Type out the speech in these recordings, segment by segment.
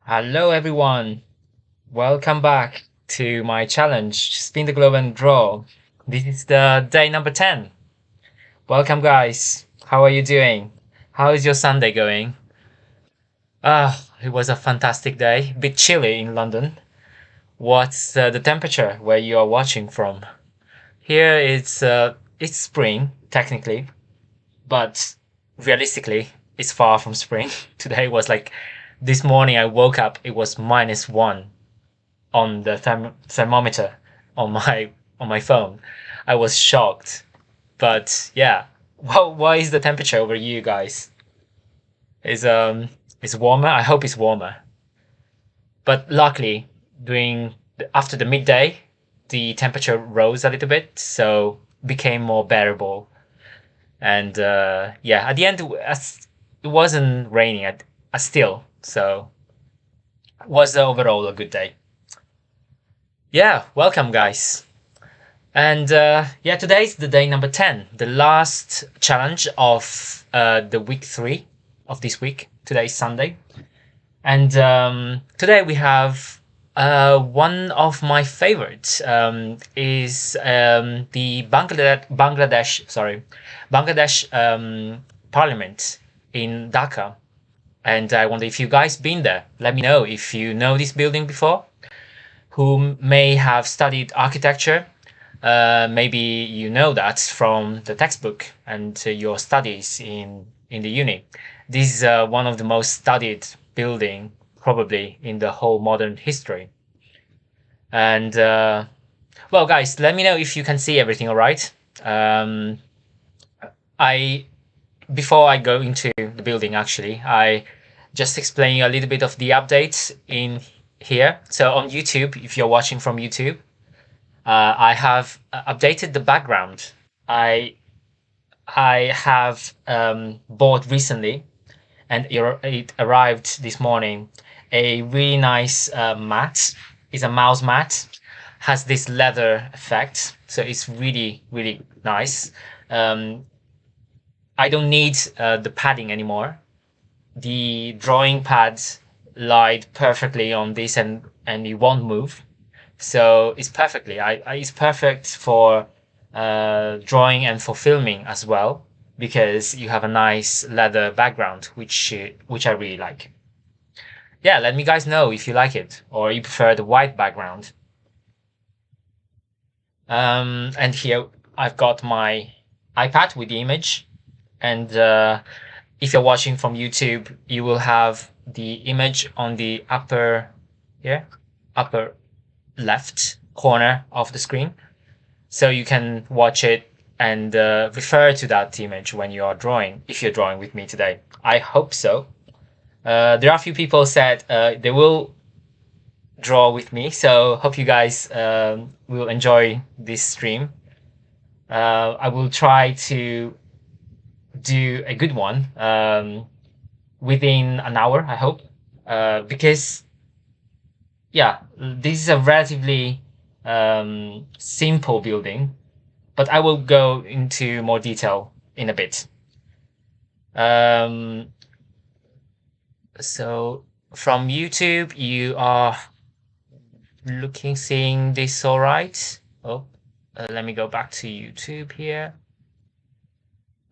Hello everyone, welcome back to my challenge, Spin the Globe and Draw. This is the day number 10. Welcome guys, how are you doing? How is your Sunday going? It was a fantastic day, a bit chilly in London. What's the temperature where you are watching from? Here it's spring, technically, but realistically, it's far from spring. Today was like, this morning I woke up, it was -1 on the thermometer on my phone. I was shocked. But yeah, why is the temperature over you guys? Is warmer? I hope it's warmer. But luckily, after the midday, the temperature rose a little bit, so became more bearable. And yeah, at the end, it wasn't raining still, so it was overall a good day. Yeah, welcome guys. And yeah, today's the day number 10, the last challenge of the week 3 of this week. Today's Sunday. And today we have one of my favorites is the Bangladesh Parliament in Dhaka. And I wonder if you guys been there. Let me know if you know this building before, who may have studied architecture. Maybe you know that from the textbook and your studies in the uni. This is one of the most studied building probably in the whole modern history. And well, guys, let me know if you can see everything. All right. Before I go into the building, actually, I just explain a little bit of the updates in here. So on YouTube, if you're watching from YouTube, I have updated the background. I have bought recently, and it arrived this morning, a really nice mat. It's a mouse mat, has this leather effect, so it's really nice. I don't need the padding anymore. The drawing pads light perfectly on this and it won't move. So it's perfectly. It's perfect for drawing and for filming as well, because you have a nice leather background, which I really like. Yeah, let me guys know if you like it or you prefer the white background. And here I've got my iPad with the image, and if you're watching from YouTube, you will have the image on the upper left corner of the screen, so you can watch it and refer to that image when you are drawing, if you're drawing with me today. I hope so. There are a few people said they will draw with me, so hope you guys will enjoy this stream. I will try to do a good one within an hour, I hope, because yeah, this is a relatively simple building, but I will go into more detail in a bit. So from YouTube, you are seeing this all right? Oh, let me go back to YouTube here.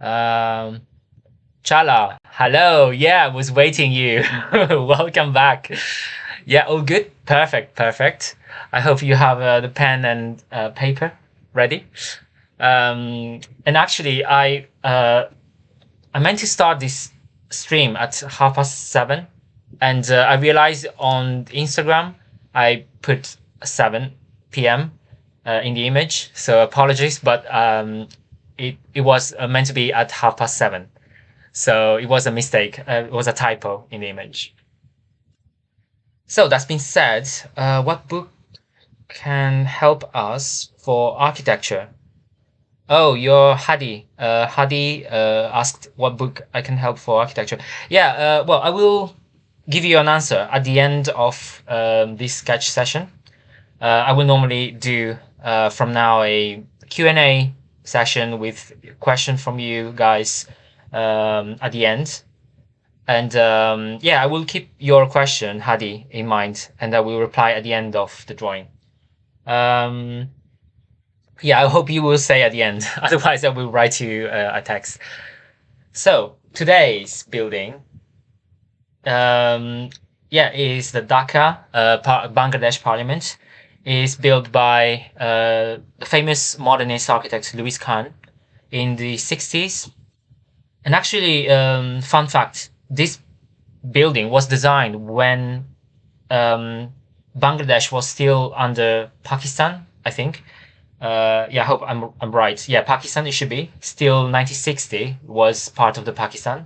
Chala, hello. Yeah, I was waiting you. Welcome back. Yeah, all good. Perfect. I hope you have the pen and paper ready. And actually, I meant to start this stream at 7:30, and I realized on Instagram I put 7 p.m. In the image, so apologies, but it was meant to be at 7:30, so it was a mistake. It was a typo in the image. So that's been said, what book can help us for architecture? Oh, you're Hadi. Hadi asked what book I can help for architecture. Yeah, well, I will give you an answer at the end of this sketch session. I will normally do from now a Q&A session with question from you guys at the end. And yeah, I will keep your question, Hadi, in mind, and I will reply at the end of the drawing. Yeah, I hope you will say at the end. Otherwise, I will write you a text. So today's building, yeah, is the Dacca, Bangladesh Parliament. Is built by the famous modernist architect Louis Kahn in the 60s. And actually, fun fact: this building was designed when Bangladesh was still under Pakistan, I think. Yeah, I hope I'm right. Yeah, Pakistan, it should be. Still 1960 was part of the Pakistan.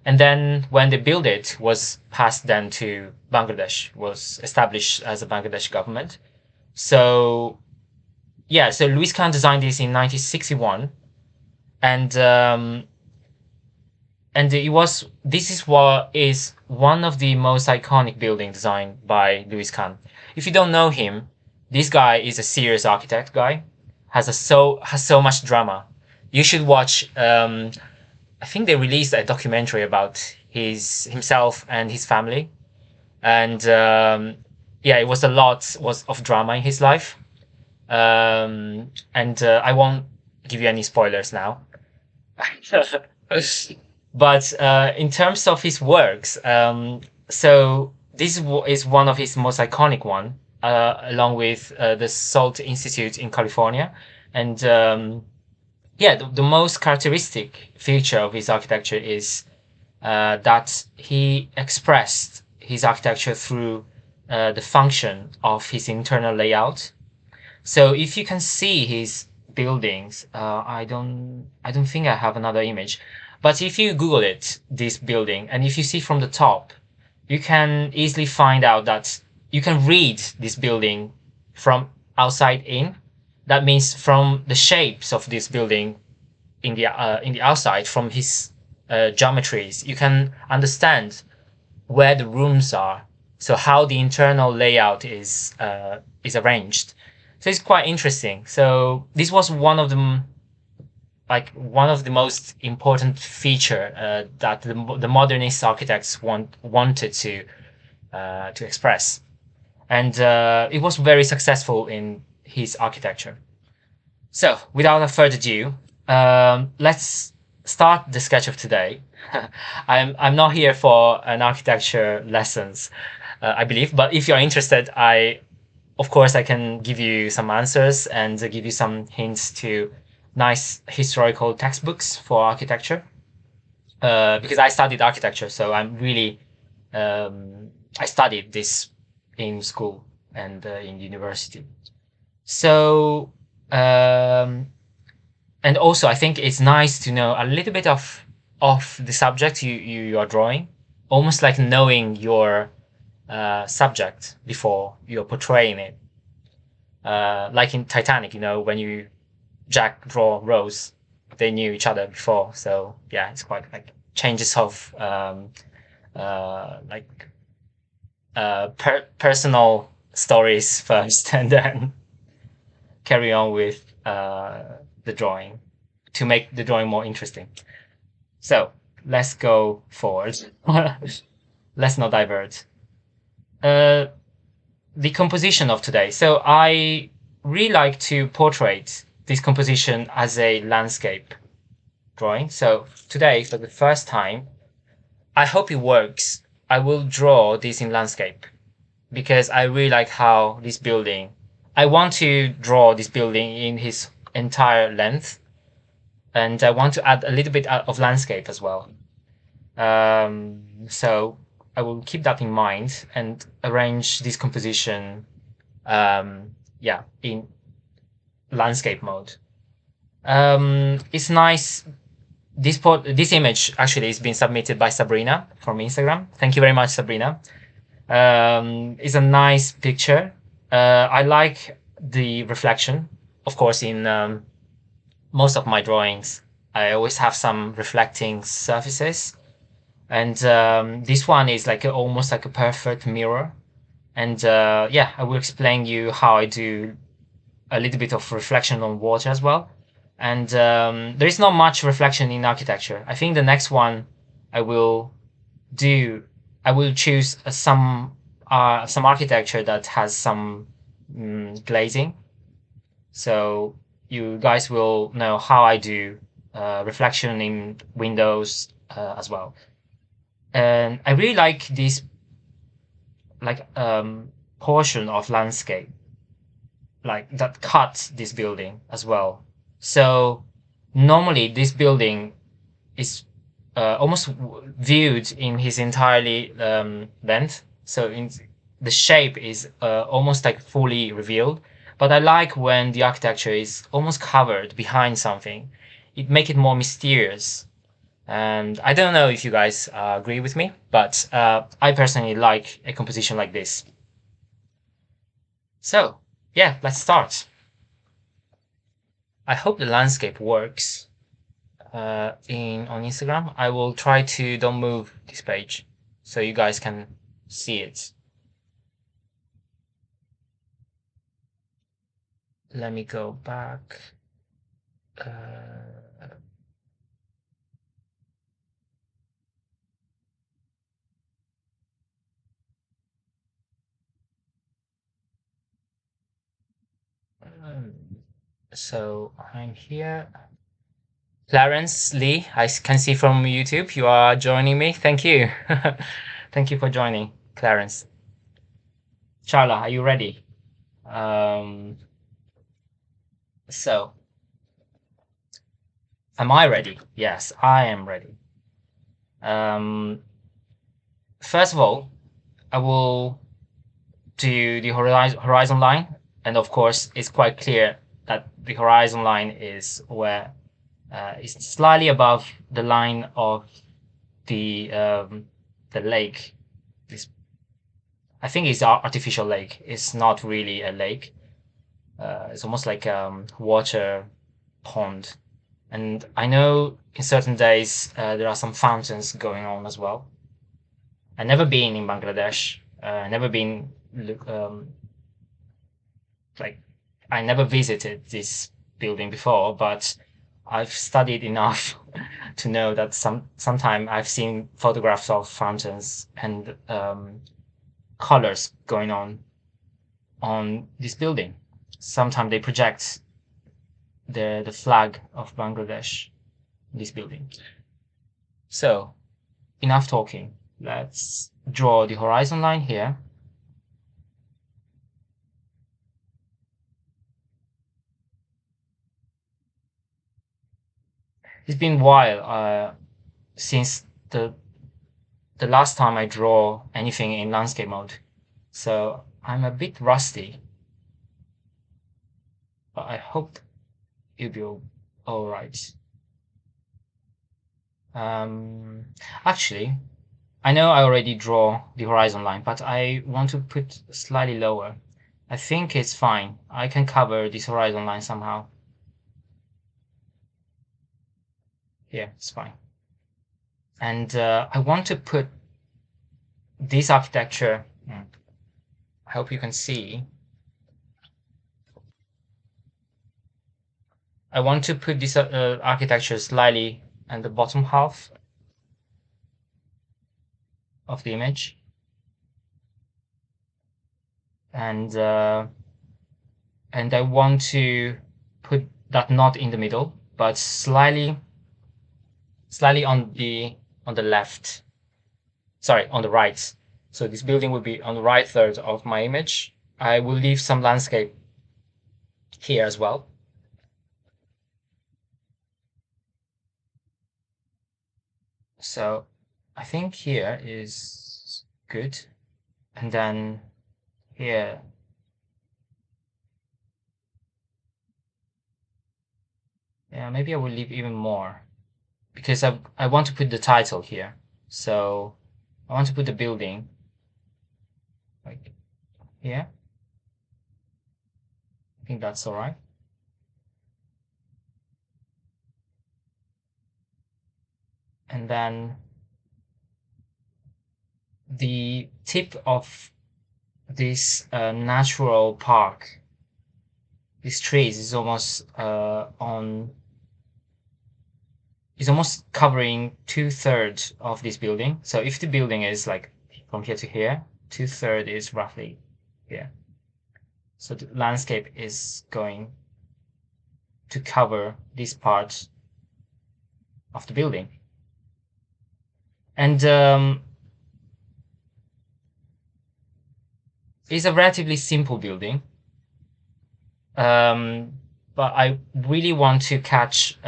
And then when they built it, was passed then to Bangladesh, was established as a Bangladesh government. So yeah, so Louis Kahn designed this in 1961. And this is what is one of the most iconic buildings designed by Louis Kahn. If you don't know him, this guy is a serious architect guy, has so much drama. You should watch. I think they released a documentary about himself and his family, and yeah, it was a lot of drama in his life. And I won't give you any spoilers now. But in terms of his works, so this is one of his most iconic one, along with the Salt Institute in California. And yeah, the most characteristic feature of his architecture is that he expressed his architecture through the function of his internal layout. So if you can see his buildings, I don't think I have another image, but if you Google it, this building, and if you see from the top, you can easily find out that you can read this building from outside in. That means from the shapes of this building in the outside, from his geometries, you can understand where the rooms are. So how the internal layout is arranged. So it's quite interesting. So this was one of the most important feature that the modernist architects wanted to to express. And it was very successful in his architecture. So, without further ado, let's start the sketch of today. I'm not here for an architecture lessons, I believe, but if you're interested, of course, I can give you some answers and give you some hints to nice historical textbooks for architecture. Because I studied architecture, so I studied this in school and in university. So, and also I think it's nice to know a little bit of the subject you are drawing, almost like knowing your subject before you're portraying it. Like in Titanic, when Jack draw Rose, they knew each other before. So yeah, it's quite like changes of personal stories first, and then carry on with the drawing to make the drawing more interesting. So let's go forward. Let's not divert. The composition of today. So I really like to portray this composition as a landscape drawing. So today, for the first time, I hope it works. I will draw this in landscape because I really like how this building, I want to draw this building in his entire length, and I want to add a little bit of landscape as well. So I will keep that in mind and arrange this composition, in landscape mode. It's nice. This image actually is being submitted by Sabrina from Instagram. Thank you very much, Sabrina. It's a nice picture. I like the reflection. Of course, in most of my drawings, I always have some reflecting surfaces. And this one is like almost like a perfect mirror. And I will explain you how I do a little bit of reflection on water as well. And there is not much reflection in architecture. I think the next one I will choose some architecture that has some glazing. So you guys will know how I do reflection in windows as well. And I really like this portion of landscape that cuts this building as well. So normally this building is almost viewed in his entirely length. So the shape is almost like fully revealed. But I like when the architecture is almost covered behind something. It makes it more mysterious. And I don't know if you guys agree with me, but I personally like a composition like this. So yeah, let's start. I hope the landscape works on Instagram. I will try to don't move this page so you guys can see it. Let me go back. So I'm here. Clarence Lee, I can see from YouTube you are joining me. Thank you. Thank you for joining, Clarence. Charla, are you ready? So, am I ready? Yes, I am ready. First of all, I will do the horizon line. And of course, it's quite clear that the horizon line is where it's slightly above the line of the lake. I think it's an artificial lake. It's not really a lake. It's almost like water pond. And I know in certain days there are some fountains going on as well. I've never been in Bangladesh. Never been I never visited this building before, but I've studied enough to know that sometime I've seen photographs of fountains, and colors going on this building. Sometimes they project the flag of Bangladesh in this building. So enough talking. Let's draw the horizon line here. It's been a while since the last time I draw anything in landscape mode, so I'm a bit rusty, but I hope it'll be all right. Actually, I know I already draw the horizon line, but I want to put slightly lower. I think it's fine. I can cover this horizon line somehow. Yeah, it's fine. And I want to put this architecture. I hope you can see. I want to put this architecture slightly in the bottom half of the image, and I want to put that not in the middle, but slightly on the left. Sorry, on the right. So this building will be on the right third of my image. I will leave some landscape here as well. So I think here is good, and then here. Yeah, maybe I will leave even more because I want to put the title here. So I want to put the building like here. I think that's all right. And then the tip of this natural park, these trees, is almost is almost covering 2/3 of this building. So if the building is like from here to here, 2/3 is roughly here. So the landscape is going to cover this part of the building. And it's a relatively simple building. But I really want to catch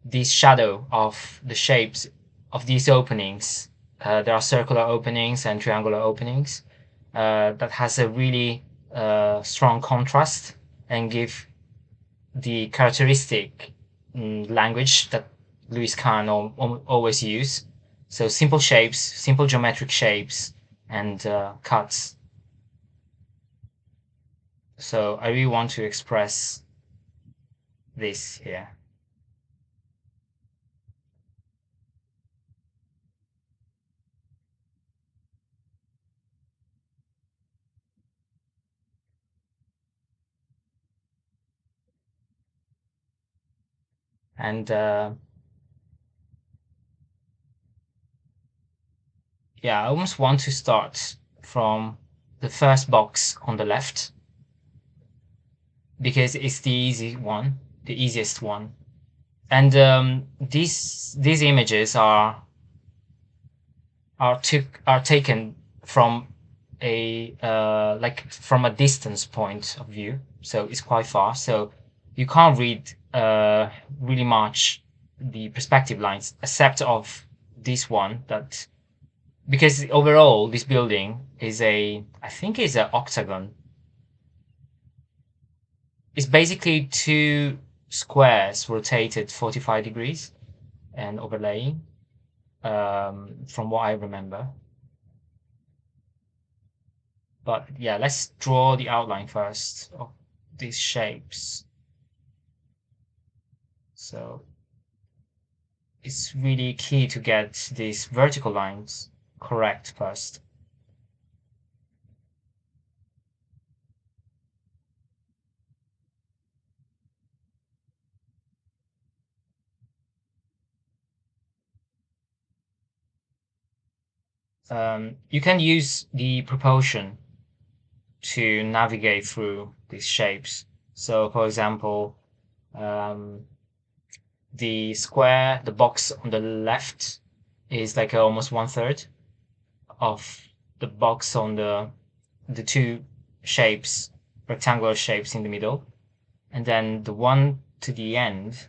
this shadow of the shapes of these openings. There are circular openings and triangular openings that has a really strong contrast and give the characteristic language that Lewis Kahn always use. So simple shapes, simple geometric shapes, and cuts. So I really want to express this here. And yeah, I almost want to start from the first box on the left because it's the easy one, the easiest one. And these images are taken from a like from a distance point of view, so it's quite far. So you can't read really much the perspective lines, except of this one that because overall this building is I think is an octagon. It's basically two squares rotated 45 degrees and overlaying, from what I remember. But yeah, let's draw the outline first of these shapes. So it's really key to get these vertical lines correct first. you can use the propulsion to navigate through these shapes. So, for example, um, the box on the left is like almost 1/3 of the box on the two shapes, rectangular shapes in the middle, and then the one to the end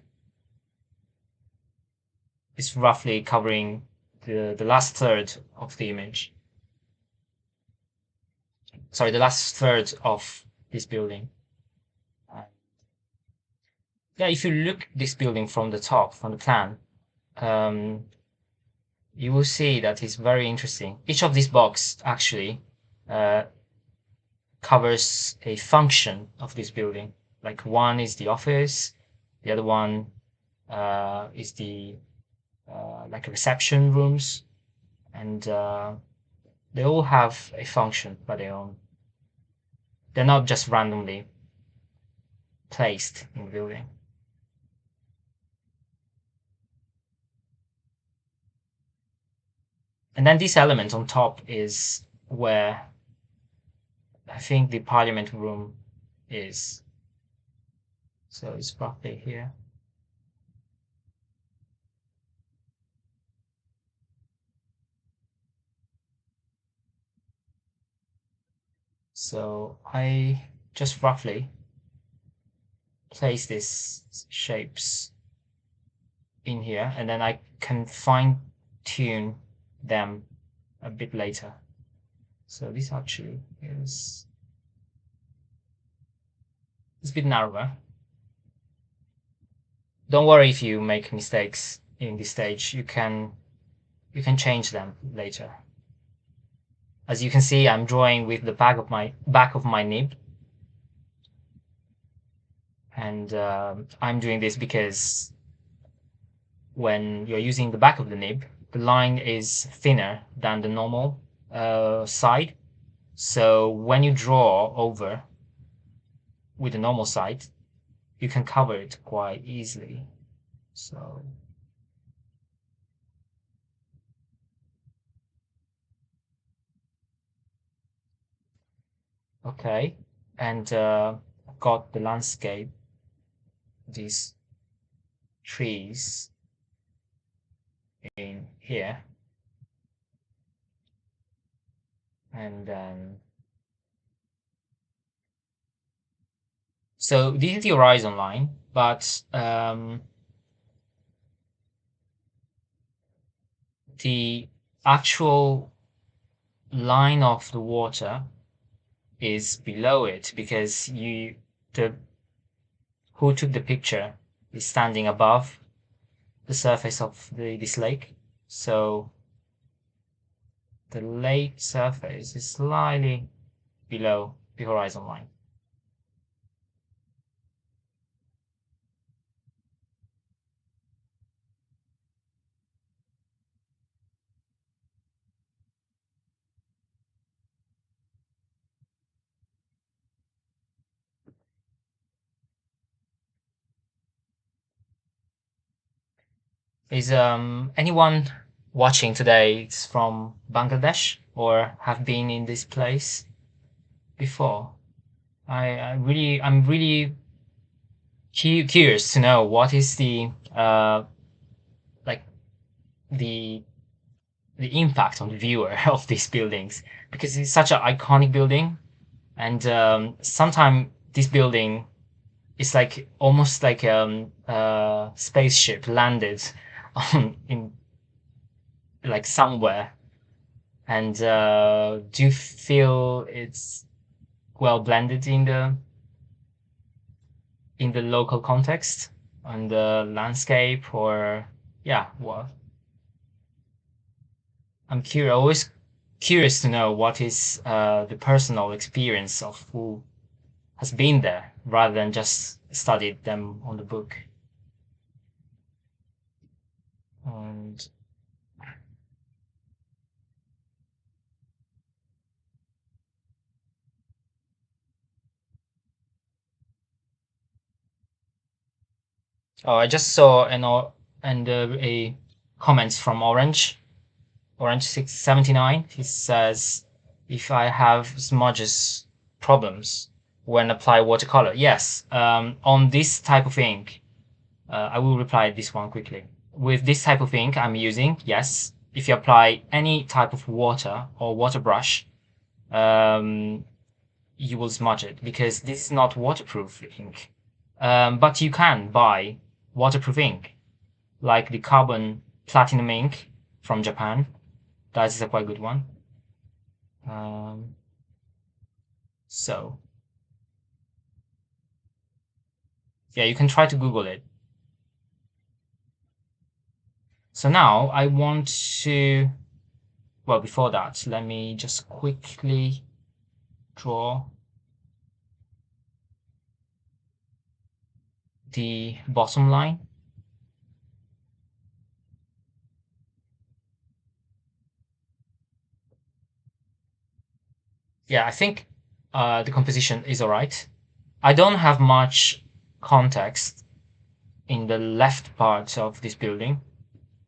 is roughly covering the last third of the image. Sorry, the last third of this building. Yeah, if you look this building from the top, from the plan, um, you will see that it's very interesting. Each of these boxes actually uh, covers a function of this building. Like one is the office, the other one is the like reception rooms, and they all have a function by their own. They're not just randomly placed in the building. And then this element on top is where I think the parliament room is. So it's roughly here. So I just roughly place these shapes in here, and then I can fine tune them a bit later. So this actually is it's a bit narrower. Don't worry if you make mistakes in this stage. You can change them later. As you can see, I'm drawing with the back of my nib, and I'm doing this because when you're using the back of the nib, the line is thinner than the normal side. So when you draw over with the normal side, you can cover it quite easily. So okay, and got the landscape, these trees in here, and then so this is the horizon line, but the actual line of the water is below it because the who took the picture is standing above the surface of this lake. So the lake surface is slightly below the horizon line. Is anyone watching today from Bangladesh or have been in this place before? I'm really curious to know what is the like the impact on the viewer of these buildings, because it's such an iconic building, and sometimes this building is like almost like a spaceship landed on in like somewhere. And do you feel it's well blended in the local context on the landscape, or yeah, well, I'm curious, always curious to know what is the personal experience of who has been there rather than just studied them on the book. And oh, I just saw a comments from Orange Orange 679, he says, if I have smudges problems when apply watercolor. Yes, on this type of ink, I will reply this one quickly. With this type of ink I'm using, yes, if you apply any type of water or water brush, you will smudge it because this is not waterproof ink. But you can buy waterproof ink, like the carbon platinum ink from Japan. That is a quite good one. So yeah, you can try to Google it. So now I want to, well, before that, let me just quickly draw the bottom line. Yeah, I think the composition is all right. I don't have much context in the left part of this building,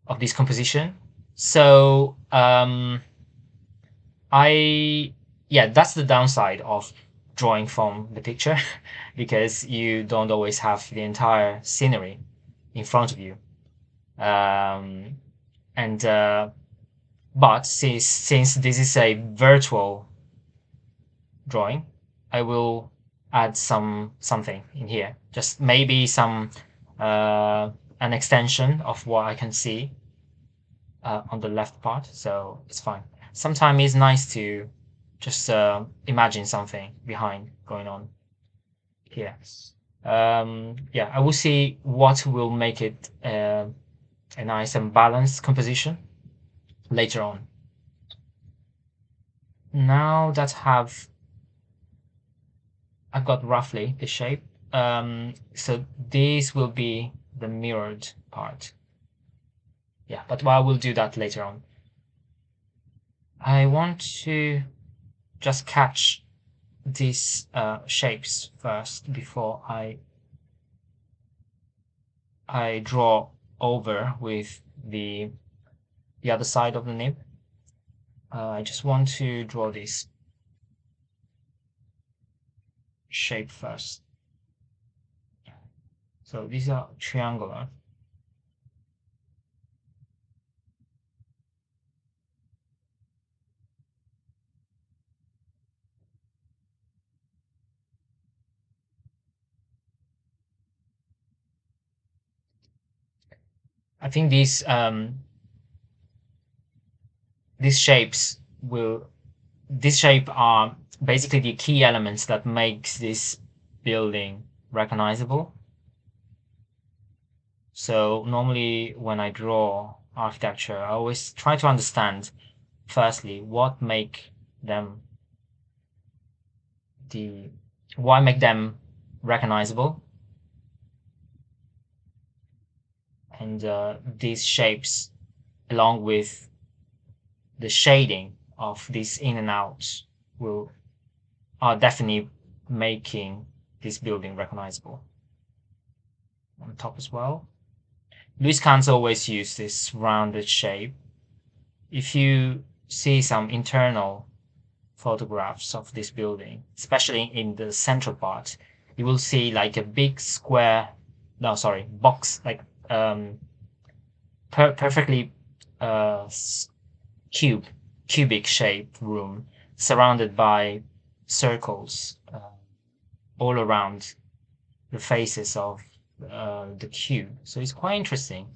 of this composition. So yeah, that's the downside of drawing from the picture because you don't always have the entire scenery in front of you. And but since this is a virtual drawing, I will add something in here, just maybe some an extension of what I can see on the left part, so it's fine. Sometimes it's nice to just imagine something behind going on here. Yeah, I will see what will make it a nice and balanced composition later on. Now that I've got roughly the shape, so this will be the mirrored part. Yeah, but I will do that later on. I want to just catch these shapes first before I draw over with the other side of the nib. I just want to draw this shape first. So these are triangular. I think these shapes will this shape are basically the key elements that makes this building recognizable. So normally when I draw architecture, I always try to understand firstly what make them recognizable, and these shapes along with the shading of these in and outs are definitely making this building recognizable. On top as well, Luis Kant's always use this rounded shape. If you see some internal photographs of this building, especially in the central part, you will see like a big square, no, sorry, box, like perfectly cubic shaped room surrounded by circles all around the faces of the cube. So it's quite interesting.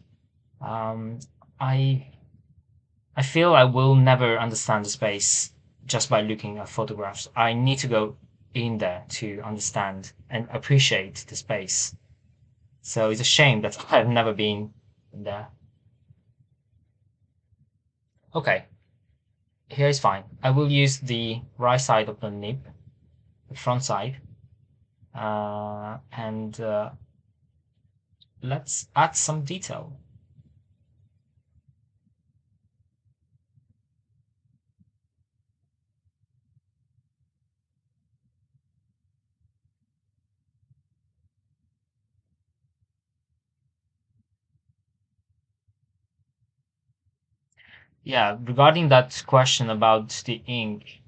I feel I will never understand the space just by looking at photographs. I need to go in there to understand and appreciate the space. So it's a shame that I've never been there. Okay, here is fine. I will use the right side of the nib, the front side, and let's add some detail. Yeah, regarding that question about the ink,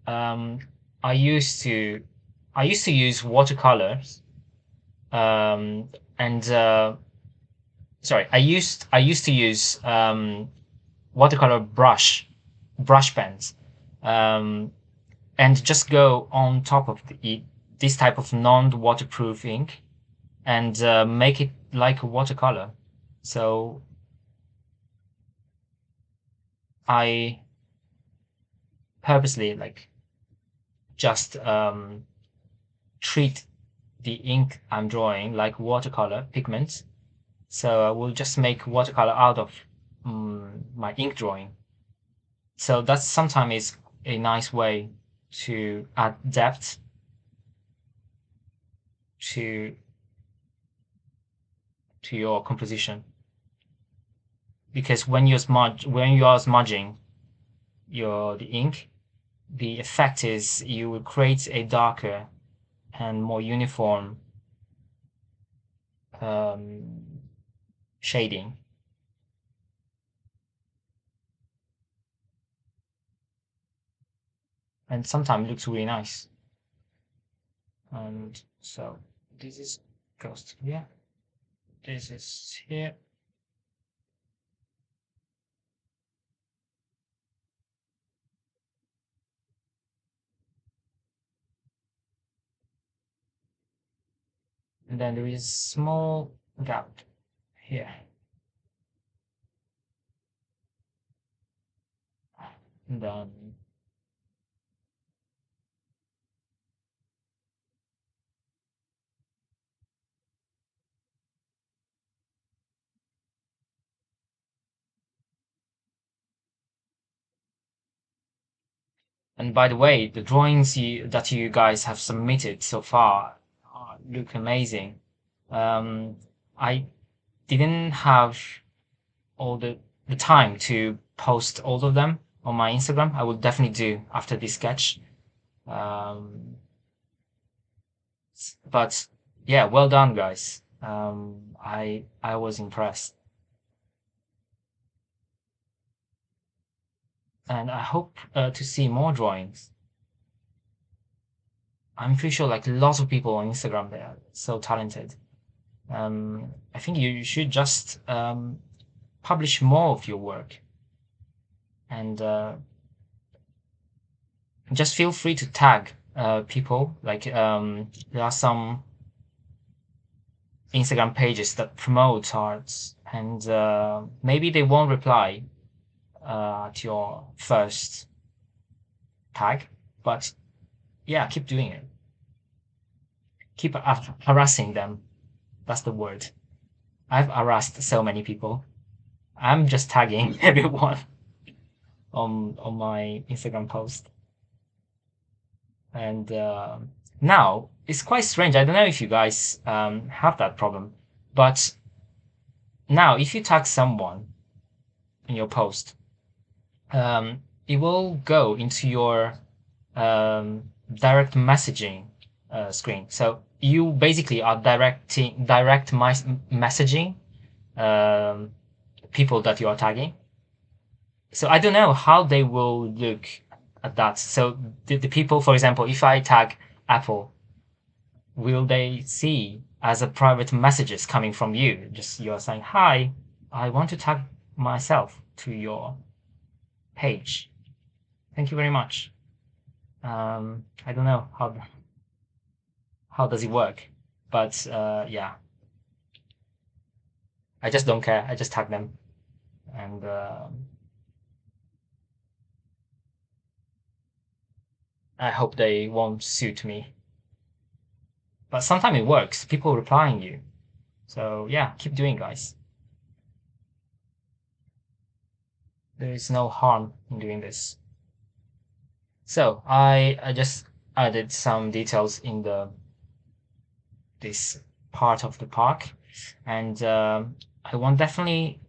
um, I used to I used to use watercolors, um, and sorry, I used to use watercolor brush pens, um, and just go on top of this type of non-waterproof ink and make it like a watercolor. So I purposely like just treat the ink I'm drawing like watercolor pigments. So I will just make watercolor out of my ink drawing. So that's sometimes is a nice way to add depth to your composition. Because when you are smudging the ink, the effect is you will create a darker and more uniform um, shading. And sometimes it looks really nice. And so this is goes to here. This is here. And then there is a small gap here. And then and by the way, the drawings that you guys have submitted so far look amazing. I didn't have all the time to post all of them on my Instagram. I will definitely do after this sketch. But yeah, well done, guys. I was impressed, and I hope to see more drawings. I'm pretty sure like lots of people on Instagram they are so talented. I think you should just publish more of your work, and just feel free to tag people. Like there are some Instagram pages that promote arts, and maybe they won't reply to your first tag, but yeah, keep doing it. Keep harassing them. That's the word. I've harassed so many people. I'm just tagging everyone on my Instagram post. And now it's quite strange. I don't know if you guys have that problem, but now if you tag someone in your post, it will go into your direct messaging screen. So you basically are direct messaging um, people that you are tagging. So I don't know how they will look at that. So the people, for example, if I tag Apple, will they see as a private messages coming from you? Just you're saying, hi, I want to tag myself to your page. Thank you very much. I don't know how does it work, but yeah, I just don't care. I just tag them, and I hope they won't suit me. But sometimes it works. People replying you. So yeah, keep doing, guys. There is no harm in doing this. So I just added some details in this part of the park, and I want definitely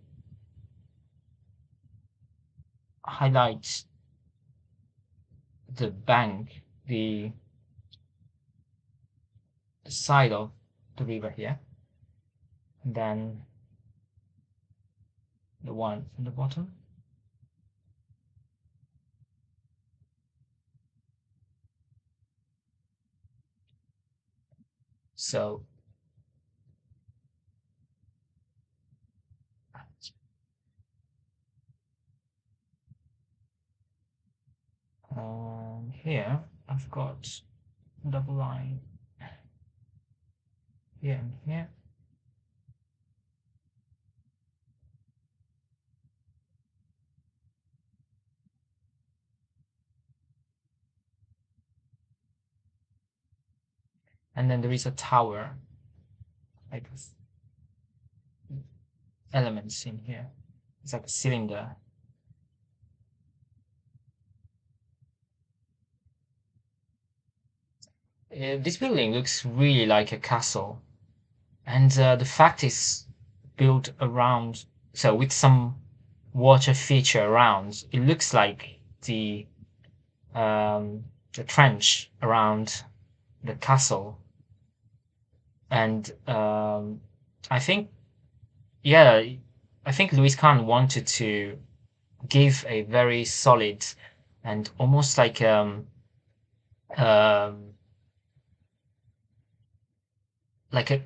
highlight the bank, the side of the river here, and then the one in the bottom. So here I've got double line here and here. And then there is a tower type of elements in here. It's like a cylinder. This building looks really like a castle, and the fact is built around, so with some water feature around, it looks like the trench around the castle. And I think, yeah, I think Louis Kahn wanted to give a very solid and almost like um like a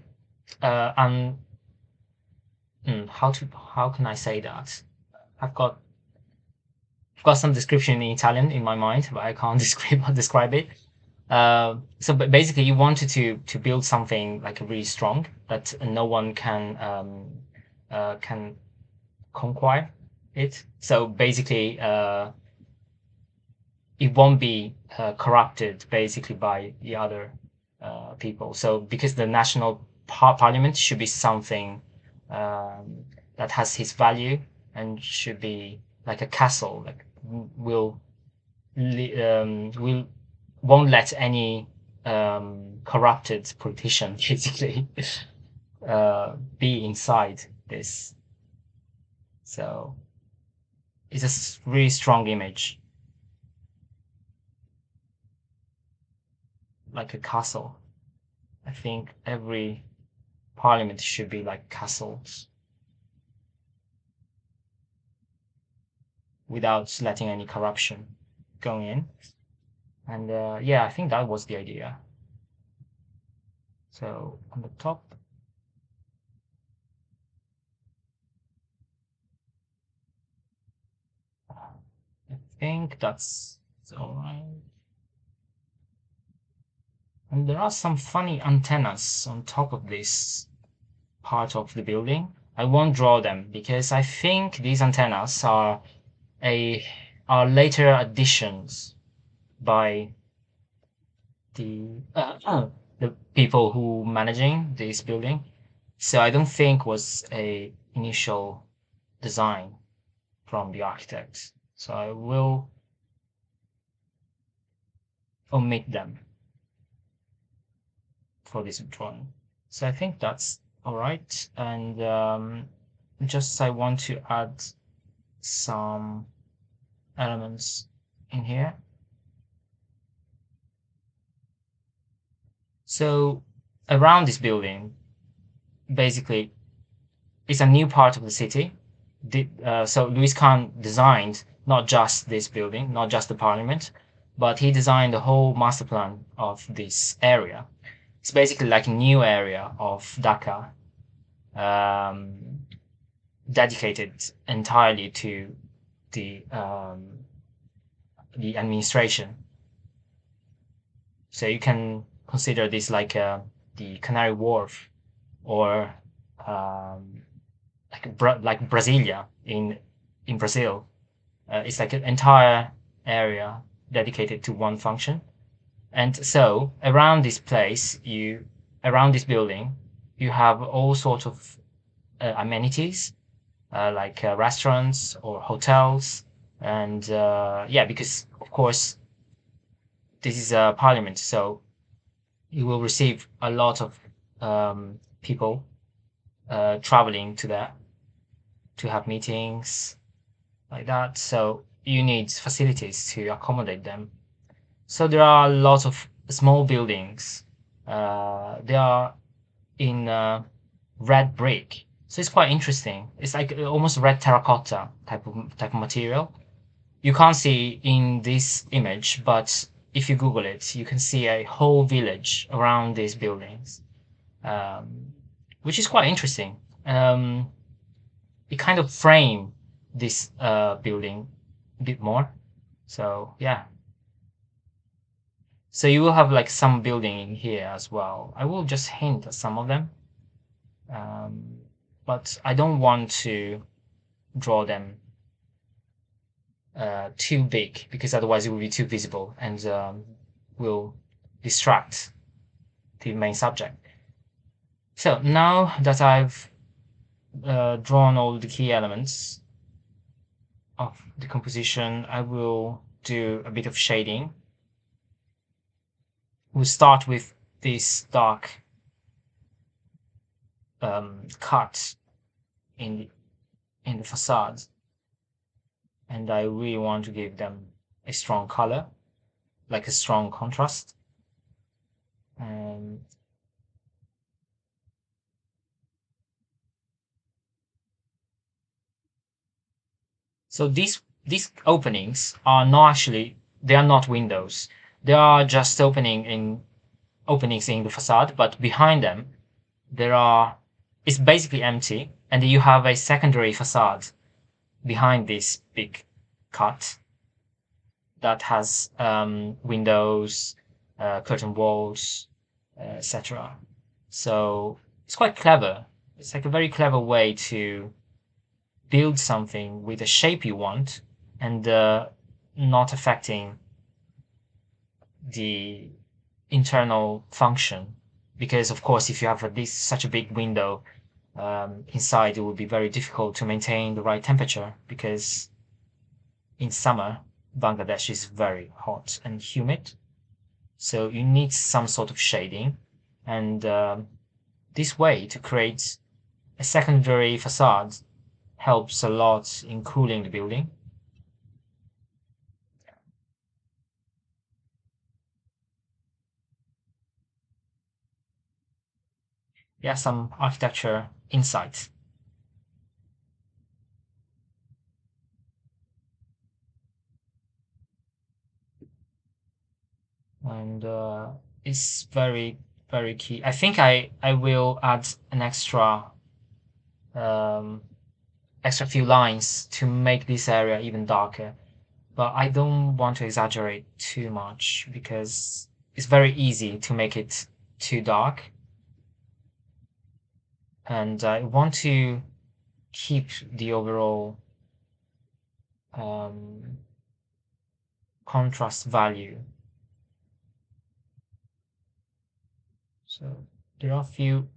how can I say that? I've got some description in Italian in my mind, but I can't describe it. So, but basically, you wanted to build something like really strong that no one can conquer it. So basically, it won't be corrupted basically by the other people. So because the national parliament should be something that has his value and should be like a castle, like will will won't let any corrupted politician basically be inside this. So it's a really strong image, like a castle. I think every parliament should be like castles without letting any corruption go in. And yeah, I think that was the idea. So on the top, I think that's all right. And there are some funny antennas on top of this part of the building. I won't draw them because I think these antennas are later additions by the people who managing this building. So I don't think was a initial design from the architects. So I will omit them for this drawing. So I think that's all right. And just I want to add some elements in here. So around this building, basically, it's a new part of the city. So Louis Kahn designed not just this building, not just the parliament, but he designed the whole master plan of this area. It's basically like a new area of Dacca, dedicated entirely to the administration. So you can consider this like the Canary Wharf, or like Brasilia in Brazil. It's like an entire area dedicated to one function. And so around this place, around this building, you have all sorts of amenities, like restaurants or hotels. And yeah, because of course this is a parliament, so you will receive a lot of people traveling to there to have meetings like that. So you need facilities to accommodate them. So there are a lot of small buildings. They are in red brick. So it's quite interesting. It's like almost red terracotta type of material. You can't see in this image, but if you Google it, you can see a whole village around these buildings. which is quite interesting. It kind of frame this building a bit more. So yeah. So you will have like some building in here as well. I will just hint at some of them, but I don't want to draw them too big because otherwise it will be too visible and will distract the main subject. So now that I've drawn all the key elements of the composition, I will do a bit of shading. We'll start with this dark cut in the facade, and I really want to give them a strong color, like a strong contrast. So these openings are not actually, they are not windows. They are just openings in the facade, but behind them it's basically empty, and you have a secondary facade behind this big cut that has windows, curtain walls, etc. So it's quite clever. It's like a very clever way to build something with the shape you want and not affecting the internal function. Because of course, if you have such a big window inside, it will be very difficult to maintain the right temperature, because in summer Bangladesh is very hot and humid, so you need some sort of shading, and this way to create a secondary facade helps a lot in cooling the building. Yeah, some architecture insight. And it's very, very key. I think I will add an um, extra few lines to make this area even darker, but I don't want to exaggerate too much because it's very easy to make it too dark, and I want to keep the overall um, contrast value. So there are a few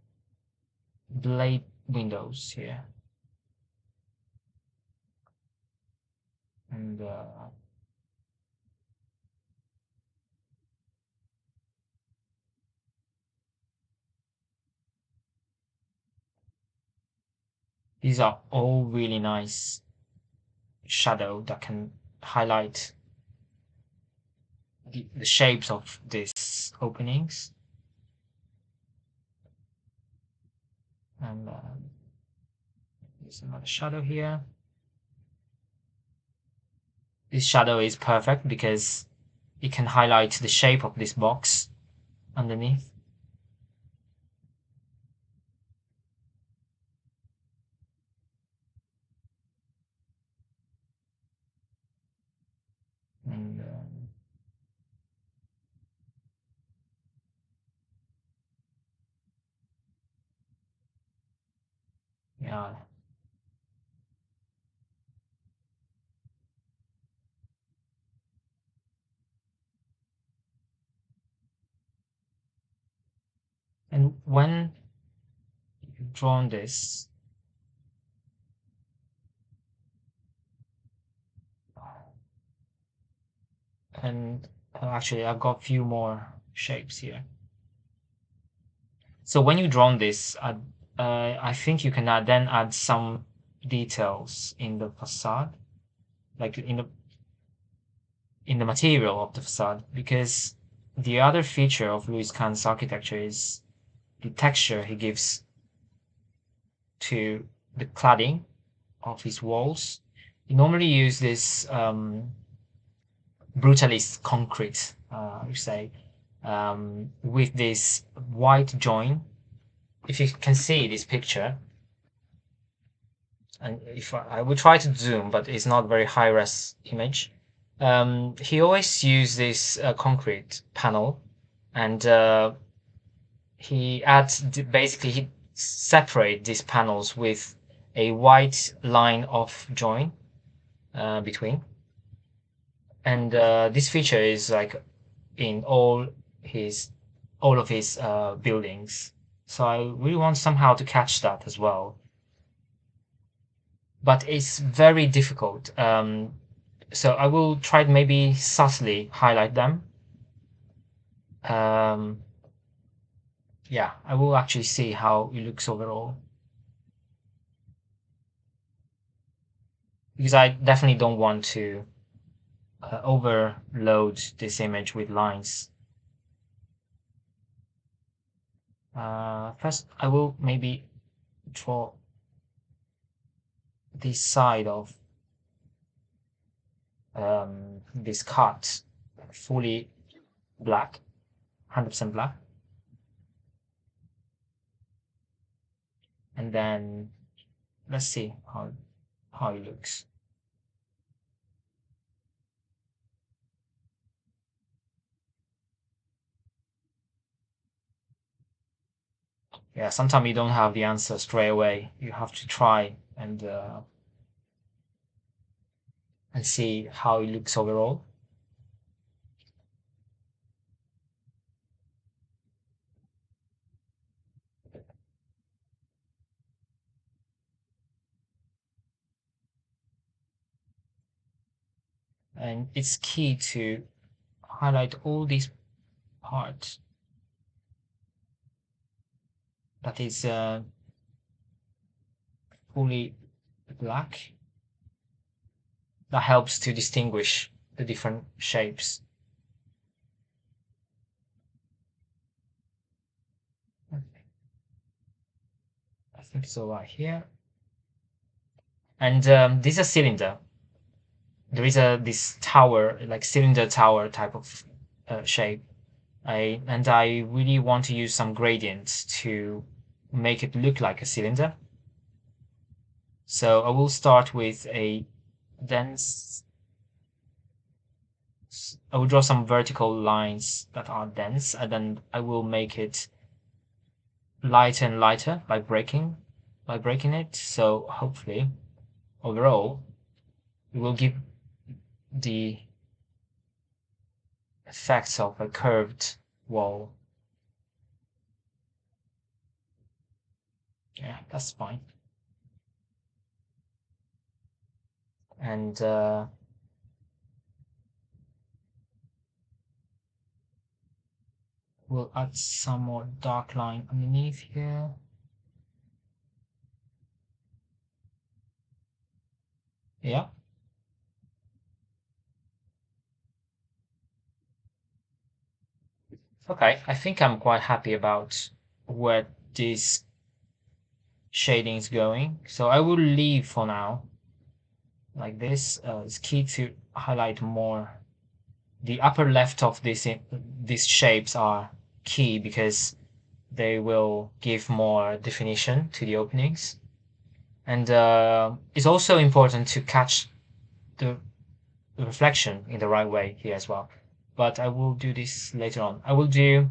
blade windows here, and these are all really nice shadow that can highlight the shapes of these openings. And there's another shadow here. This shadow is perfect because it can highlight the shape of this box underneath. And yeah. And when you've drawn this, and actually I've got a few more shapes here. So when you've drawn this, I think you can then add some details in the facade, like in the material of the facade, because the other feature of Louis Kahn's architecture is the texture he gives to the cladding of his walls. He normally uses this brutalist concrete, you say, with this white join if you can see this picture, and if I will try to zoom, but it's not very high res image. He always used this concrete panel, and he adds basically he separate these panels with a white line of join between, and this feature is like in all of his buildings. So I really want somehow to catch that as well, but it's very difficult. So I will try to maybe subtly highlight them. Yeah, I will actually see how it looks overall, because I definitely don't want to overload this image with lines. First, I will maybe draw this side of this cut fully black, 100% black, and then let's see how it looks. Yeah, sometimes you don't have the answer straight away. You have to try and see how it looks overall. And it's key to highlight all these parts that is fully black. That helps to distinguish the different shapes. I think so right here. And this is a cylinder. There is this tower, like cylinder tower type of shape. And I really want to use some gradients to make it look like a cylinder. So I will start with a dense. I will draw some vertical lines that are dense, and then I will make it lighter and lighter by breaking it. So hopefully, overall, it will give the effects of a curved wall. Yeah, that's fine. And we'll add some more dark line underneath here. Yeah. Okay, I think I'm quite happy about where this shading is going. So I will leave for now like this. It's key to highlight more. The upper left of these shapes are key because they will give more definition to the openings. And it's also important to catch the reflection in the right way here as well. But I will do this later on. I will do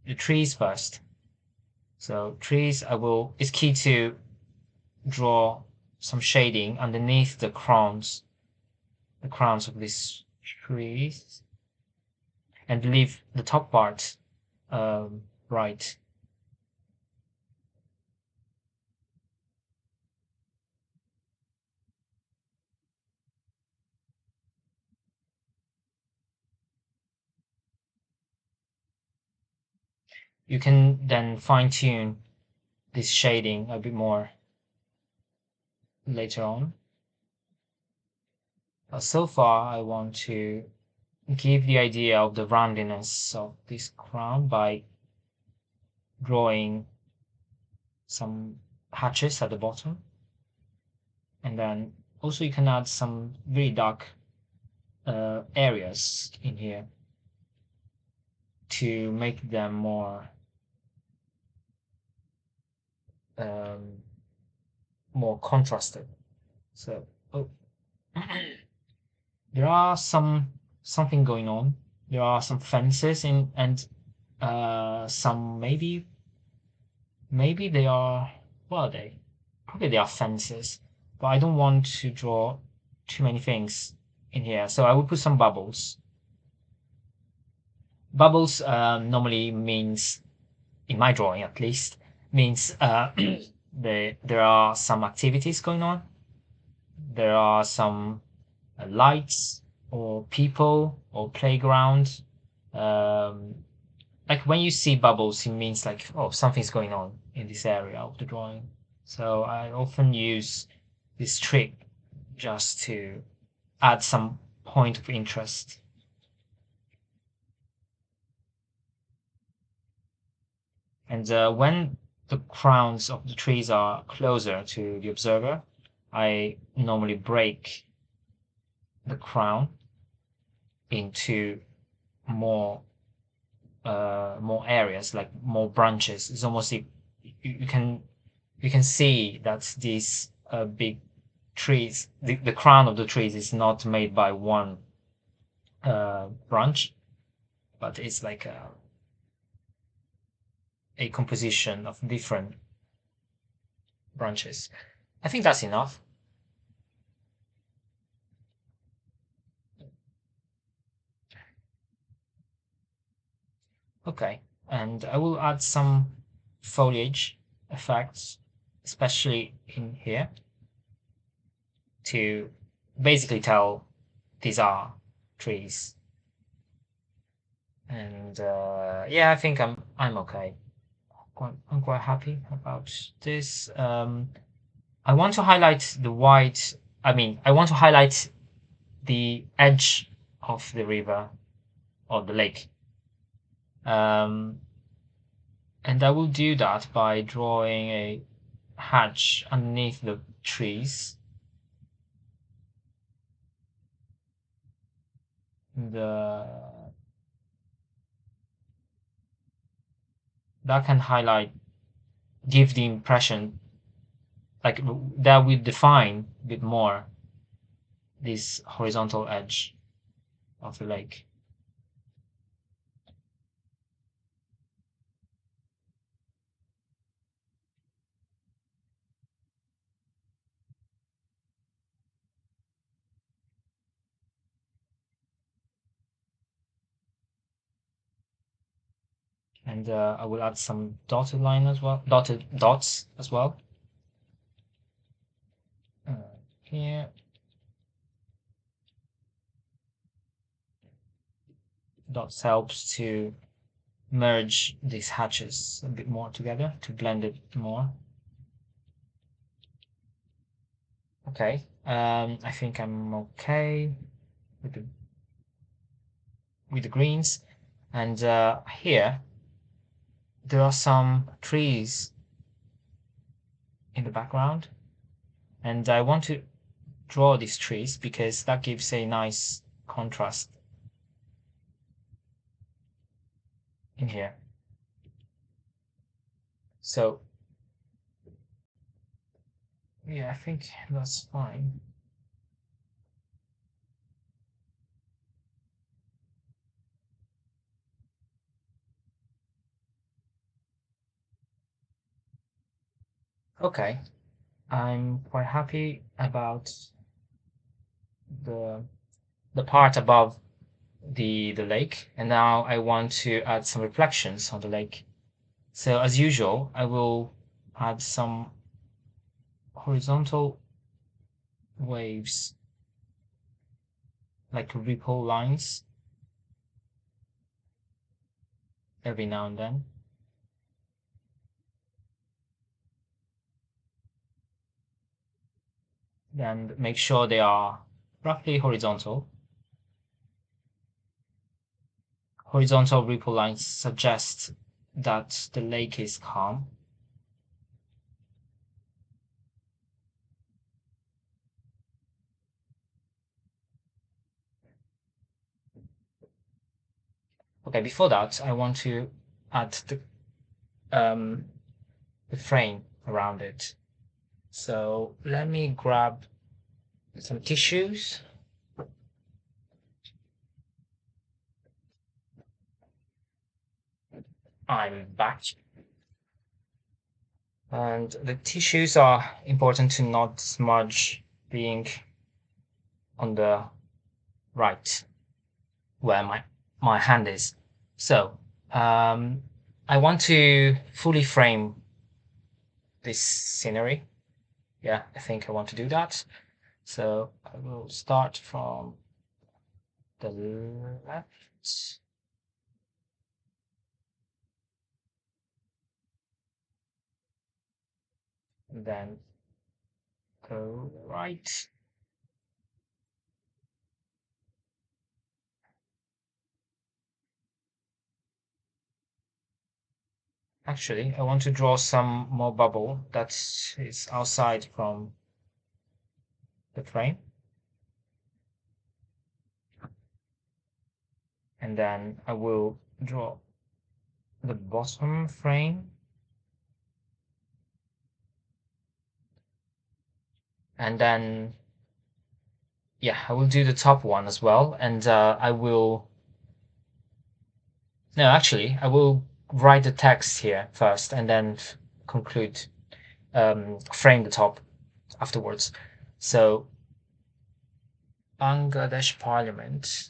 the trees first. So trees, it's key to draw some shading underneath the crowns of these trees, and leave the top part bright. You can then fine tune this shading a bit more later on. So far, I want to give the idea of the roundiness of this crown by drawing some hatches at the bottom. And then also you can add some very dark areas in here to make them more um, more contrasted. So oh, there are something going on. There are some fences in and some maybe they are what are they? Probably they are fences, but I don't want to draw too many things in here. So I will put some bubbles. Bubbles normally means, in my drawing at least, means there are some activities going on. There are some lights or people or playground. Um, like when you see bubbles, it means like, oh, something's going on in this area of the drawing. So I often use this trick just to add some point of interest. And when the crowns of the trees are closer to the observer, I normally break the crown into more more areas, like more branches. It's almost like you can see that these big trees, the crown of the trees is not made by one branch, but it's like a composition of different branches. I think that's enough. Okay, and I will add some foliage effects, especially in here, to basically tell these are trees. And yeah, I think I'm okay. I'm quite happy about this. I want to highlight the white. I mean, I want to highlight the edge of the river or the lake. Um, and I will do that by drawing a hatch underneath the trees. The that can highlight, give the impression, like that will define a bit more this horizontal edge of the lake. And I will add some dotted line as well, dotted dots as well. Uh, Here, dots helps to merge these hatches a bit more together to blend it more. Okay, I think I'm okay with the greens, and here there are some trees in the background, and I want to draw these trees because that gives a nice contrast in here. So yeah, I think that's fine. Okay, I'm quite happy about the the part above the lake, and now I want to add some reflections on the lake. So as usual, I will add some horizontal waves, like ripple lines, every now and then. Then make sure they are roughly horizontal. Horizontal ripple lines suggest that the lake is calm. Okay, before that, I want to add the frame around it. So let me grab some tissues. I'm back. And the tissues are important to not smudge the ink on the right where my hand is. So I want to fully frame this scenery. Yeah, I think I want to do that. So I will start from the left. And then go right. Actually, I want to draw some more bubble that is outside from the frame. And then I will draw the bottom frame. And then, yeah, I will do the top one as well. And I will, no, actually, I will write the text here first and then conclude, frame the top afterwards. So, Bangladesh Parliament.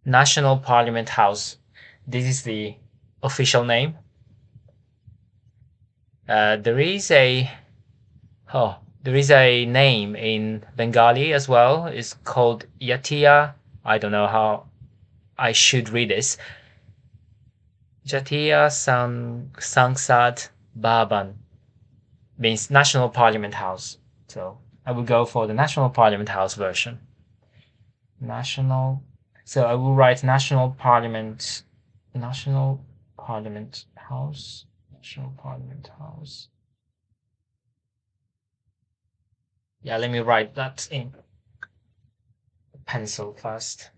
National Parliament House. This is the official name. There is a name in Bengali as well. It's called Yatia. I don't know how I should read this. Jatiya Sangsad Bhavan means National Parliament House. So I will go for the National Parliament House version. So I will write National Parliament House. National Parliament House. Yeah, let me write that in pencil first.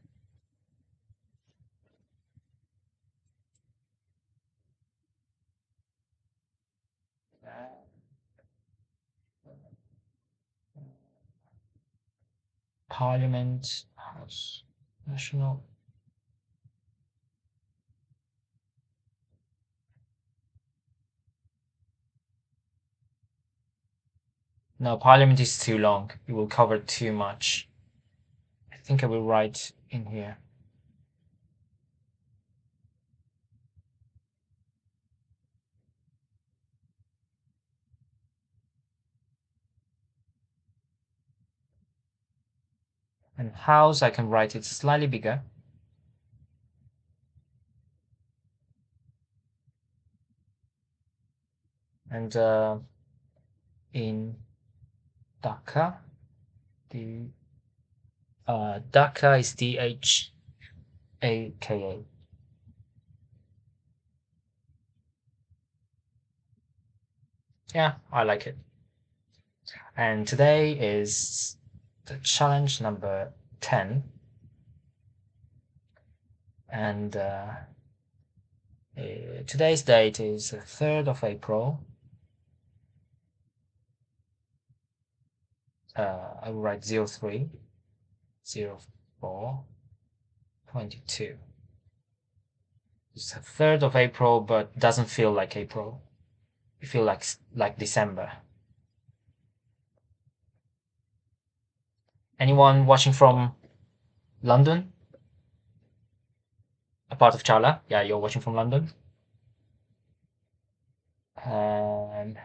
Parliament House. National. No, Parliament is too long. It will cover too much. I think I will write in here. And house, I can write it slightly bigger. And in Dacca, the Dacca is Dhaka. Yeah, I like it. And today is the challenge number 10. And today's date is the 3rd of April. I will write 03, 04, 22. It's the 3rd of April, but doesn't feel like April. It feels like December. Anyone watching from London? A part of Chala? Yeah, you're watching from London. And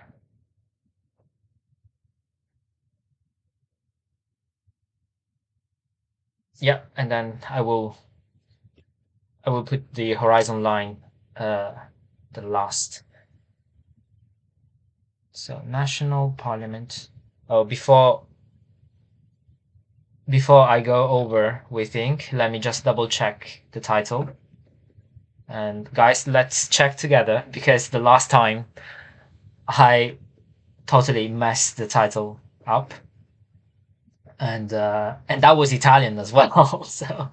yeah, and then I will put the horizon line, the last. So National Parliament. Oh, before I go over with ink, let me just double check the title. And guys, let's check together because the last time I totally messed the title up. and that was Italian as well. So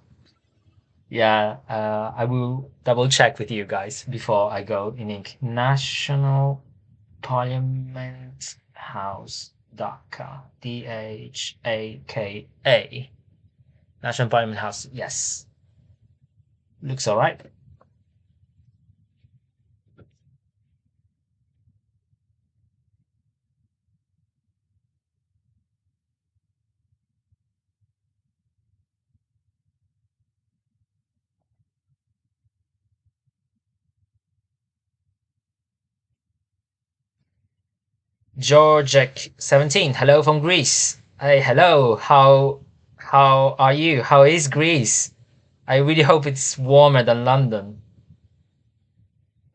yeah, I will double check with you guys before I go in ink. National Parliament House, Dacca, Dhaka. National Parliament House. Yes, looks all right. Georgic 17. Hello from Greece. Hey, hello. How are you? How is Greece? I really hope it's warmer than London.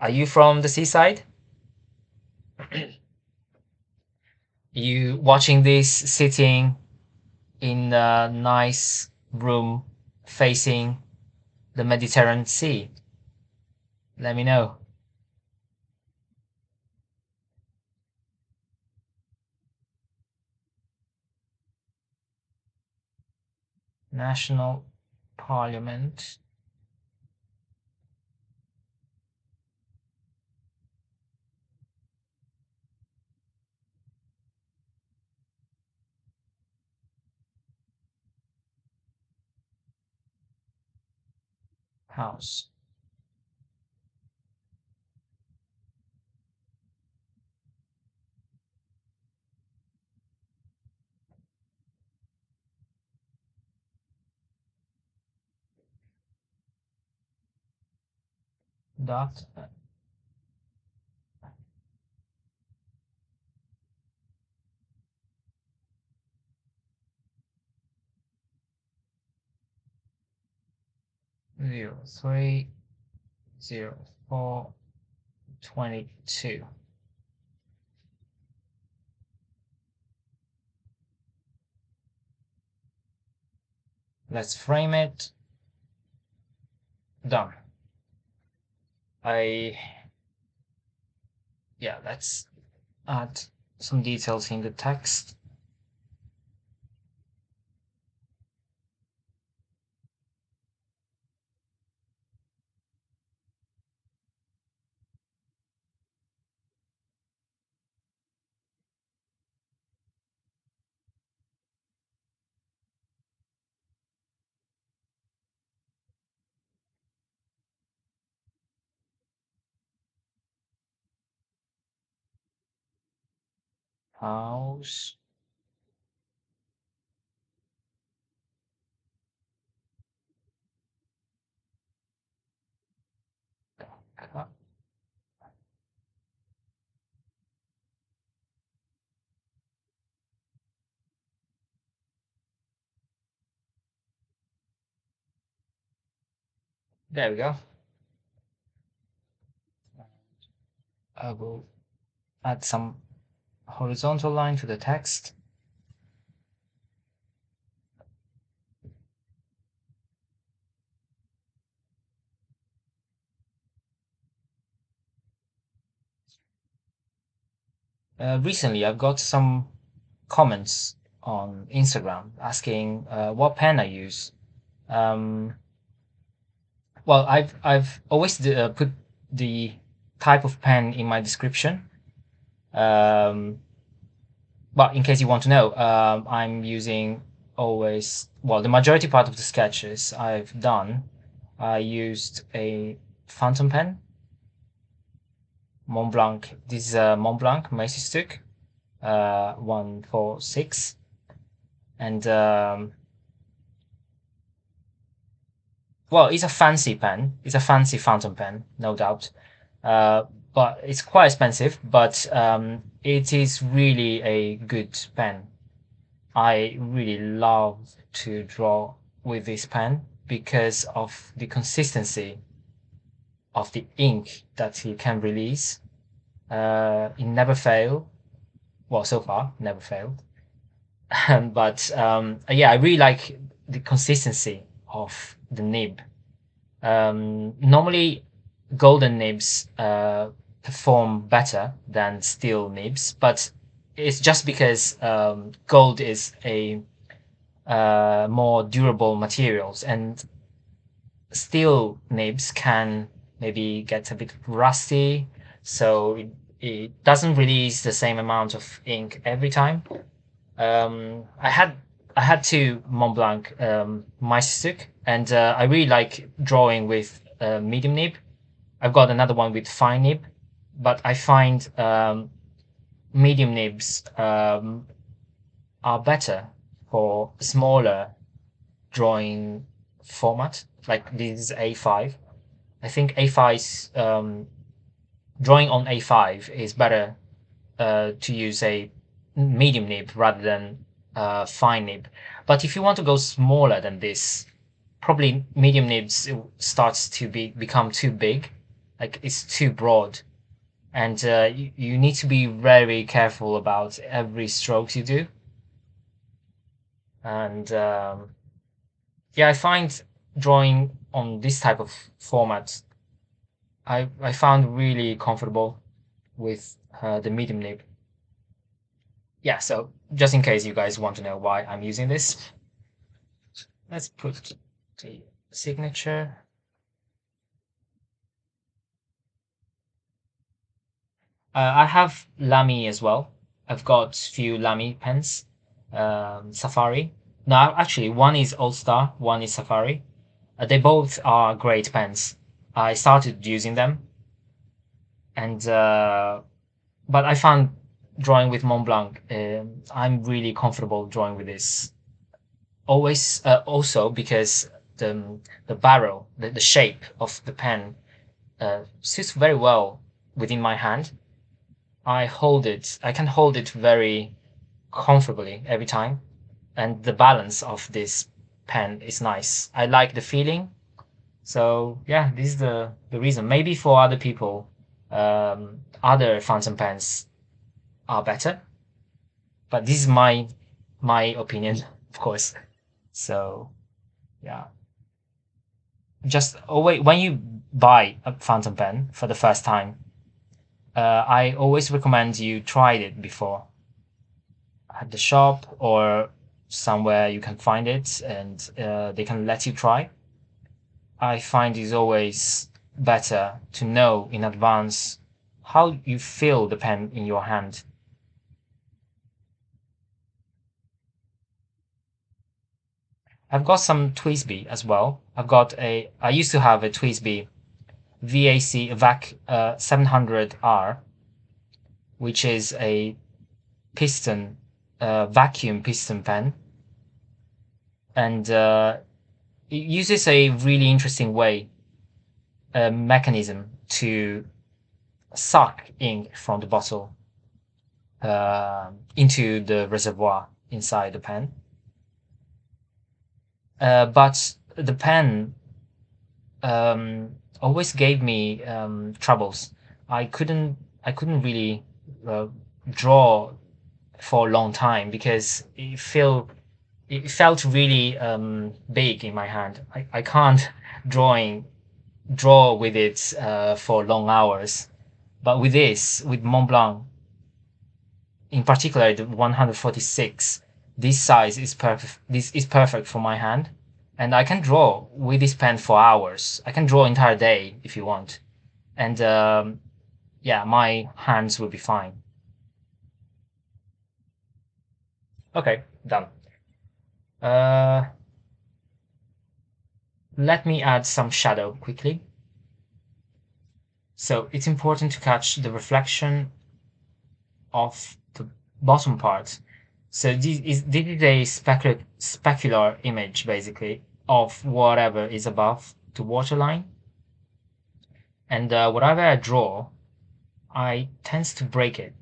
Are you from the seaside? You watching this sitting in a nice room facing the Mediterranean Sea? Let me know. National Parliament House. Dot 030422. Let's frame it. Done. Yeah, let's add some details in the text. House. There we go. I will add some horizontal line to the text. Recently, I've got some comments on Instagram asking what pen I use. Um, well, I've always put the type of pen in my description. But in case you want to know, I'm using always, well, the majority part of the sketches I've done, I used a phantom pen, Montblanc. This is a Montblanc Meisterstuck 146, and well, it's a fancy pen. It's a fancy fountain pen, no doubt. But it's quite expensive, but it is really a good pen. I really love to draw with this pen because of the consistency of the ink that you can release. It never failed. Well, so far, never failed. But yeah, I really like the consistency of the nib. Normally, golden nibs perform better than steel nibs, but it's just because gold is a more durable materials, and steel nibs can maybe get a bit rusty, so it doesn't release the same amount of ink every time. I had two Montblanc Meisterstuck, and I really like drawing with medium nib. I've got another one with fine nib, but I find medium nibs are better for smaller drawing format. Like this is A5. I think A5's drawing on A5 is better to use a medium nib rather than fine nib. But if you want to go smaller than this, probably medium nibs starts to become too big, like it's too broad, and you need to be very careful about every stroke you do. And yeah, I find drawing on this type of format, I found really comfortable with the medium nib. Yeah, so just in case you guys want to know why I'm using this, let's put the signature. I have Lamy as well. I've got a few Lamy pens. Safari. No, actually, one is All Star, one is Safari. They both are great pens. I started using them, and but I found drawing with Montblanc, I'm really comfortable drawing with this. Always, also because the barrel, the shape of the pen, suits very well within my hand. I can hold it very comfortably every time, and the balance of this pen is nice. I like the feeling. So yeah, this is the reason. Maybe for other people, other fountain pens are better, but this is my opinion, of course. So yeah, just always when you buy a fountain pen for the first time, I always recommend you tried it before at the shop or somewhere you can find it, and they can let you try. I find it's always better to know in advance how you feel the pen in your hand. I've got some Twisby as well. I used to have a Twisby VAC 700R, which is a piston, vacuum piston pen, and it uses a really interesting mechanism to suck ink from the bottle into the reservoir inside the pen. But the pen always gave me troubles. I couldn't really draw for a long time because it felt really big in my hand. I can't draw with it for long hours. But with Montblanc, in particular the 146, this size is perfect. This is perfect for my hand, and I can draw with this pen for hours. I can draw entire day if you want, and yeah, my hands will be fine. Okay, done. Let me add some shadow quickly. So it's important to catch the reflection of the bottom part. So this is a specular image, basically, of whatever is above the waterline. And whatever I draw, I tend to break it.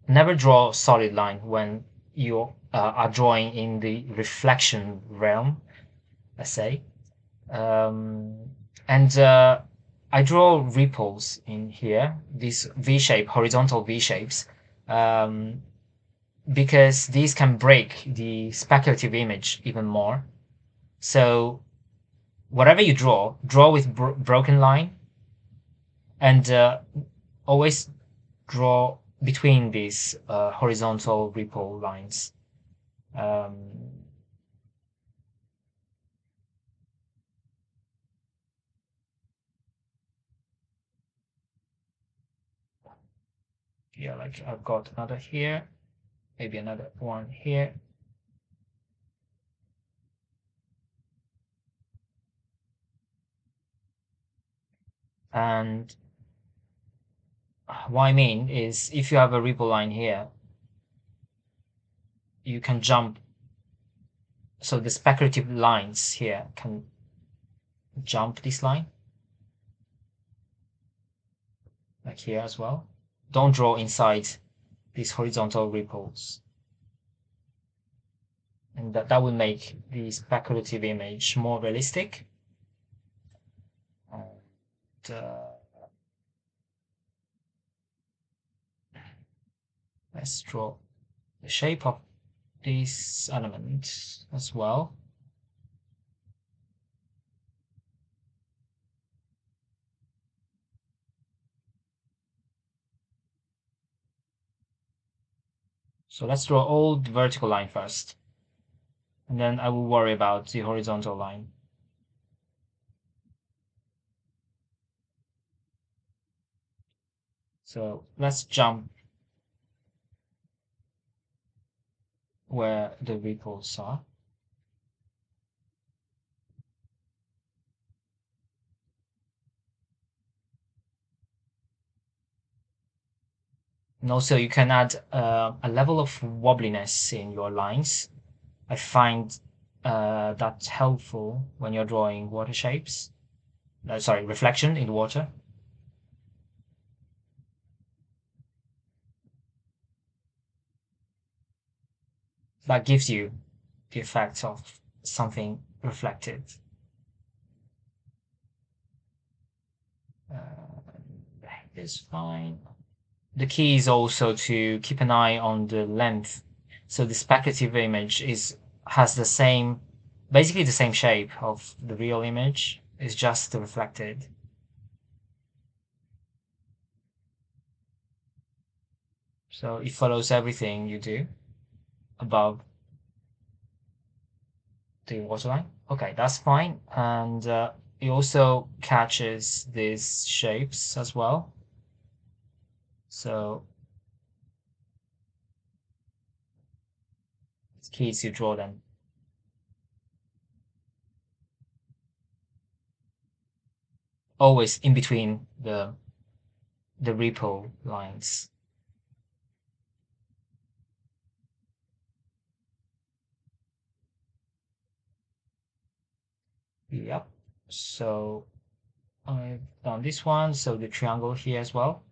Never draw a solid line when you are drawing in the reflection realm, let's say. And I draw ripples in here, these V-shape, horizontal V-shapes, because these can break the speculative image even more. So whatever you draw with broken line, and always draw between these horizontal ripple lines. Yeah, like I've got another here, maybe another one here. And what I mean is if you have a ripple line here, you can jump. So the speculative lines here can jump this line, like here as well. Don't draw inside these horizontal ripples. And that will make the speculative image more realistic. And let's draw the shape of this element as well. So let's draw all the vertical line first, and then I will worry about the horizontal line. So let's jump where the ripples are. And also you can add a level of wobbliness in your lines. I find that's helpful when you're drawing water shapes. Sorry, reflection in water. That gives you the effect of something reflected. Is fine. The key is also to keep an eye on the length. So the speculative image has the same, basically the same shape of the real image. It's just reflected. So it follows everything you do above the waterline. Okay, that's fine. And it also catches these shapes as well. So it's key to draw them. Always in between the ripple lines. Yep. So I've done this one, so the triangle here as well.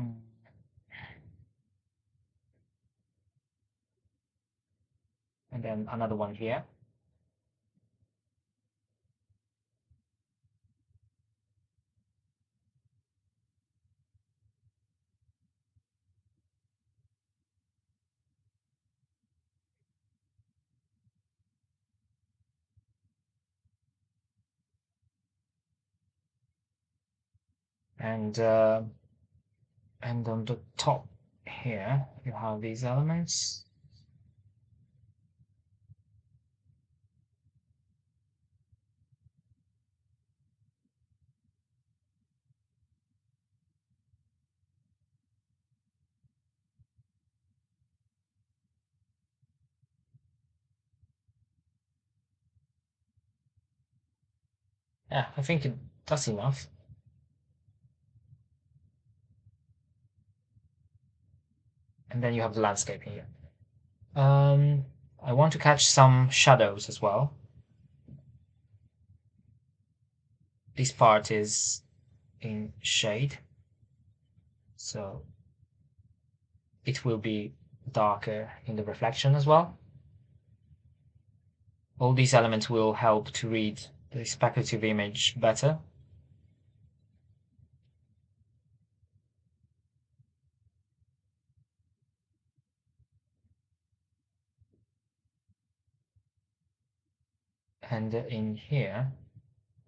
Mm. And then another one here. And on the top here, you have these elements. Yeah, I think that's enough. And then you have the landscape here. I want to catch some shadows as well. This part is in shade, so it will be darker in the reflection as well. All these elements will help to read the speculative image better. And in here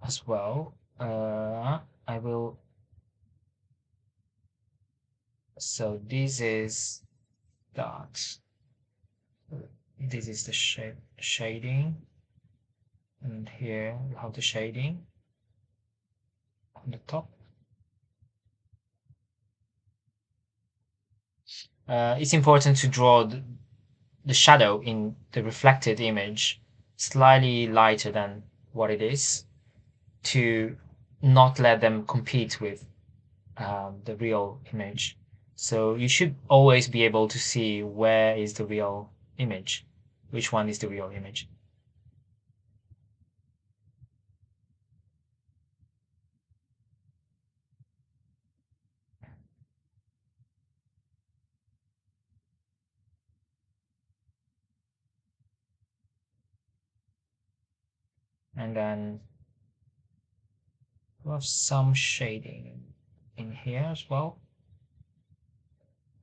as well, I will. So this is that. This is the shading, and here you have the shading on the top. it's important to draw the shadow in the reflected image slightly lighter than what it is, to not let them compete with the real image. So you should always be able to see where is the real image, which one is the real image. And then we have some shading in here as well,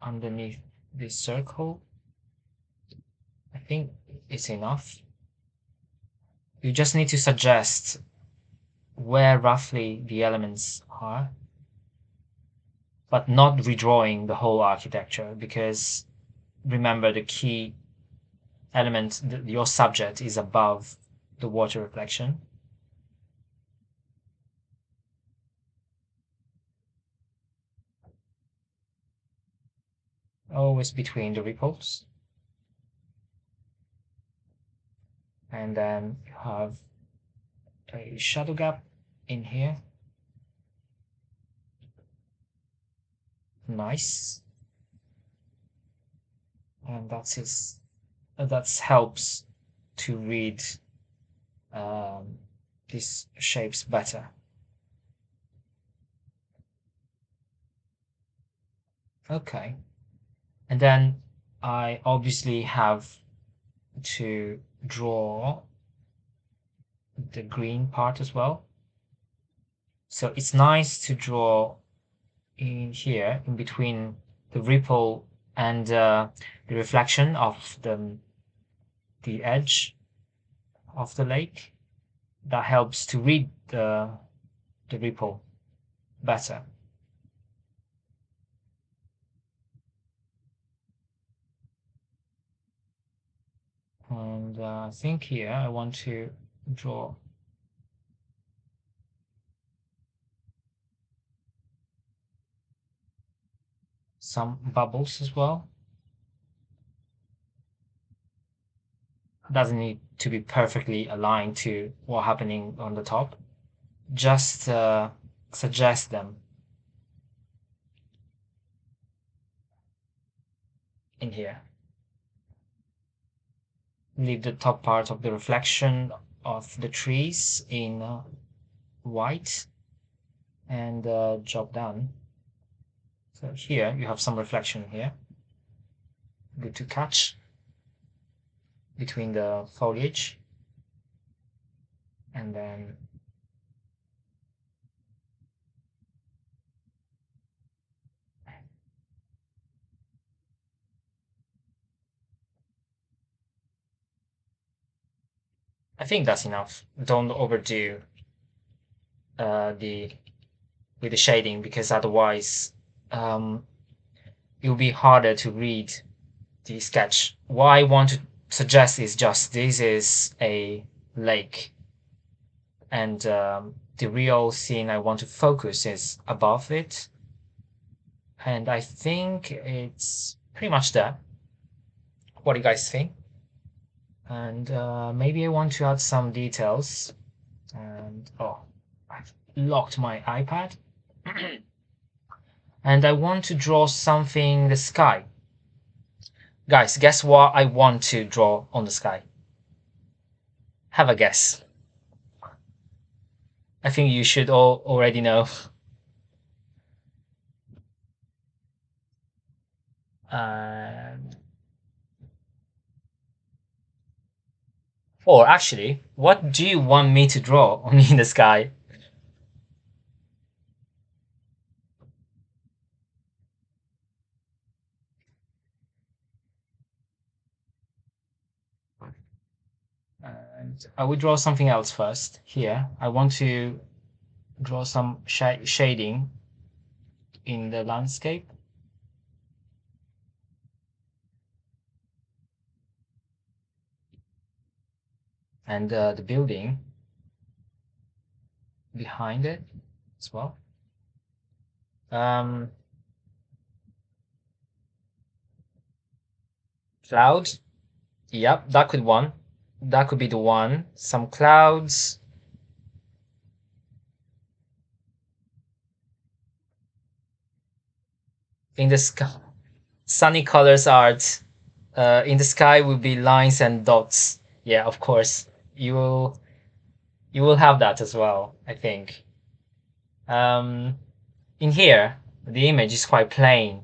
underneath this circle. I think it's enough. You just need to suggest where roughly the elements are, but not redrawing the whole architecture, because remember the key element, your subject is above the water reflection. Always between the ripples. And then you have a shadow gap in here. Nice. And that helps to read these shapes better. Okay. And then I obviously have to draw the green part as well. So it's nice to draw in here, in between the ripple and the reflection of the edge of the lake. That helps to read the ripple better. And I think here I want to draw some bubbles as well. Doesn't need to be perfectly aligned to what's happening on the top. Just suggest them in here. Leave the top part of the reflection of the trees in white, and job done. So here you have some reflection here. Good to catch between the foliage. And then I think that's enough. Don't overdo the with the shading, because otherwise it'll be harder to read the sketch. What I want to suggest is just this is a lake, and the real scene I want to focus is above it. And I think it's pretty much that. What do you guys think? And maybe I want to add some details. And I've locked my iPad. And I want to draw something, the sky. Guys, guess what I want to draw on the sky? Have a guess. I think you should all already know. Or actually, what do you want me to draw on in the sky? And I will draw something else first. Here, I want to draw some shading in the landscape. And the building behind it as well. Cloud. Yep, that could one. That could be the one. Some clouds. In the sky. Sunny colors art. In the sky will be lines and dots. Yeah, of course. You will have that as well, I think. Um, in here, the image is quite plain.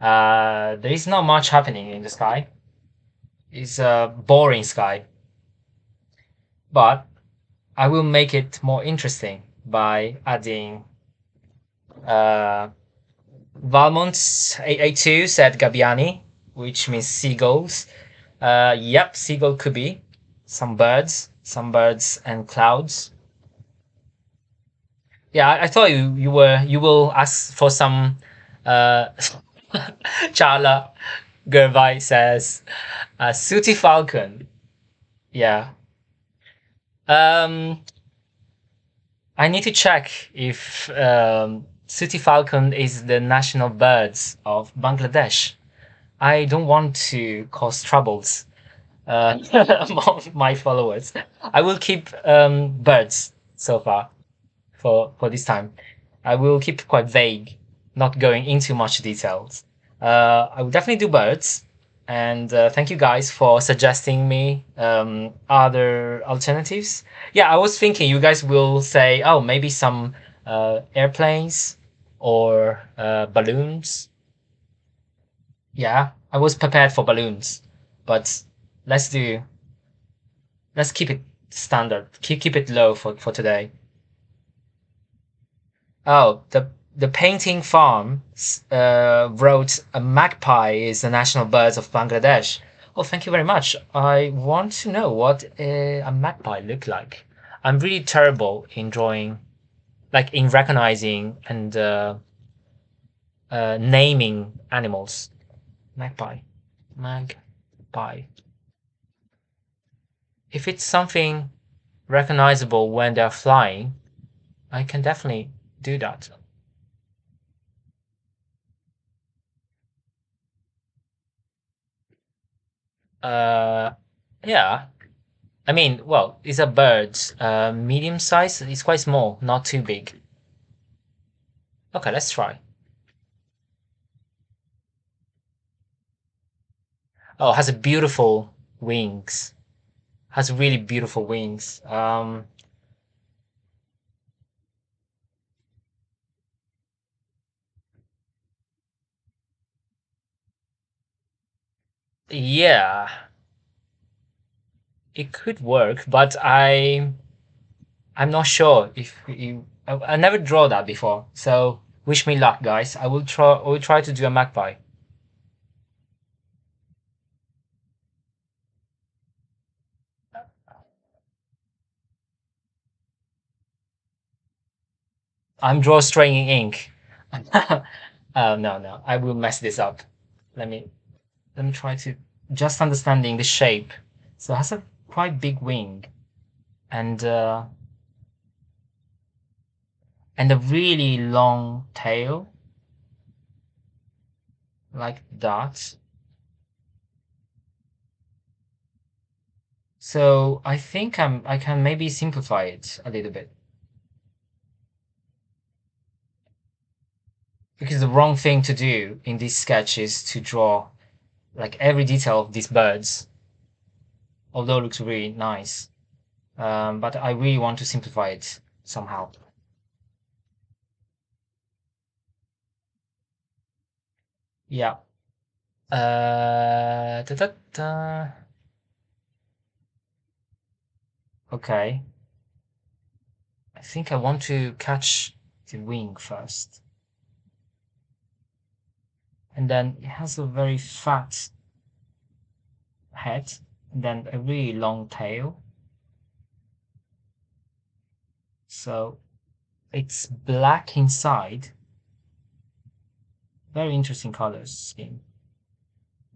There is not much happening in the sky. It's a boring sky. But I will make it more interesting by adding uh, Valmont 882 said Gabbiani, which means seagulls. Yep, seagull could be some birds and clouds. Yeah, I thought you will ask for some. Uh, Charla Gervais says, Sooty Falcon. Yeah. Um, I need to check if Sooty Falcon is the national birds of Bangladesh. I don't want to cause troubles among my followers. I will keep birds so far for this time. I will keep quite vague, not going into much details. I will definitely do birds, and thank you guys for suggesting me other alternatives. Yeah, I was thinking you guys will say, oh, maybe some airplanes or balloons. Yeah, I was prepared for balloons, but let's do let's keep it standard. Keep it low for today. Oh, the painting farm wrote a magpie is the national bird of Bangladesh. Oh, thank you very much. I want to know what a magpie look like. I'm really terrible in drawing, like in recognizing and naming animals. Magpie, magpie. If it's something recognizable when they're flying, I can definitely do that. Uh, yeah. I mean, well, it's a bird. Medium size. It's quite small, not too big. Okay, let's try. Oh, it has a beautiful wings. Has really beautiful wings. Yeah, it could work, but I'm not sure if you. I never draw that before, so wish me luck, guys. I will try. I will try to do a magpie. I'm drawstring ink. Oh no, no, I will mess this up. Let me let me try to just understanding the shape. So it has a quite big wing and uh, and a really long tail like that. So I think I can maybe simplify it a little bit because the wrong thing to do in this sketch is to draw like every detail of these birds, although it looks really nice. But I really want to simplify it somehow. Yeah. Da, da, da. Okay. I think I want to catch the wing first. And then it has a very fat head and then a really long tail. So it's black inside. Very interesting colors scheme.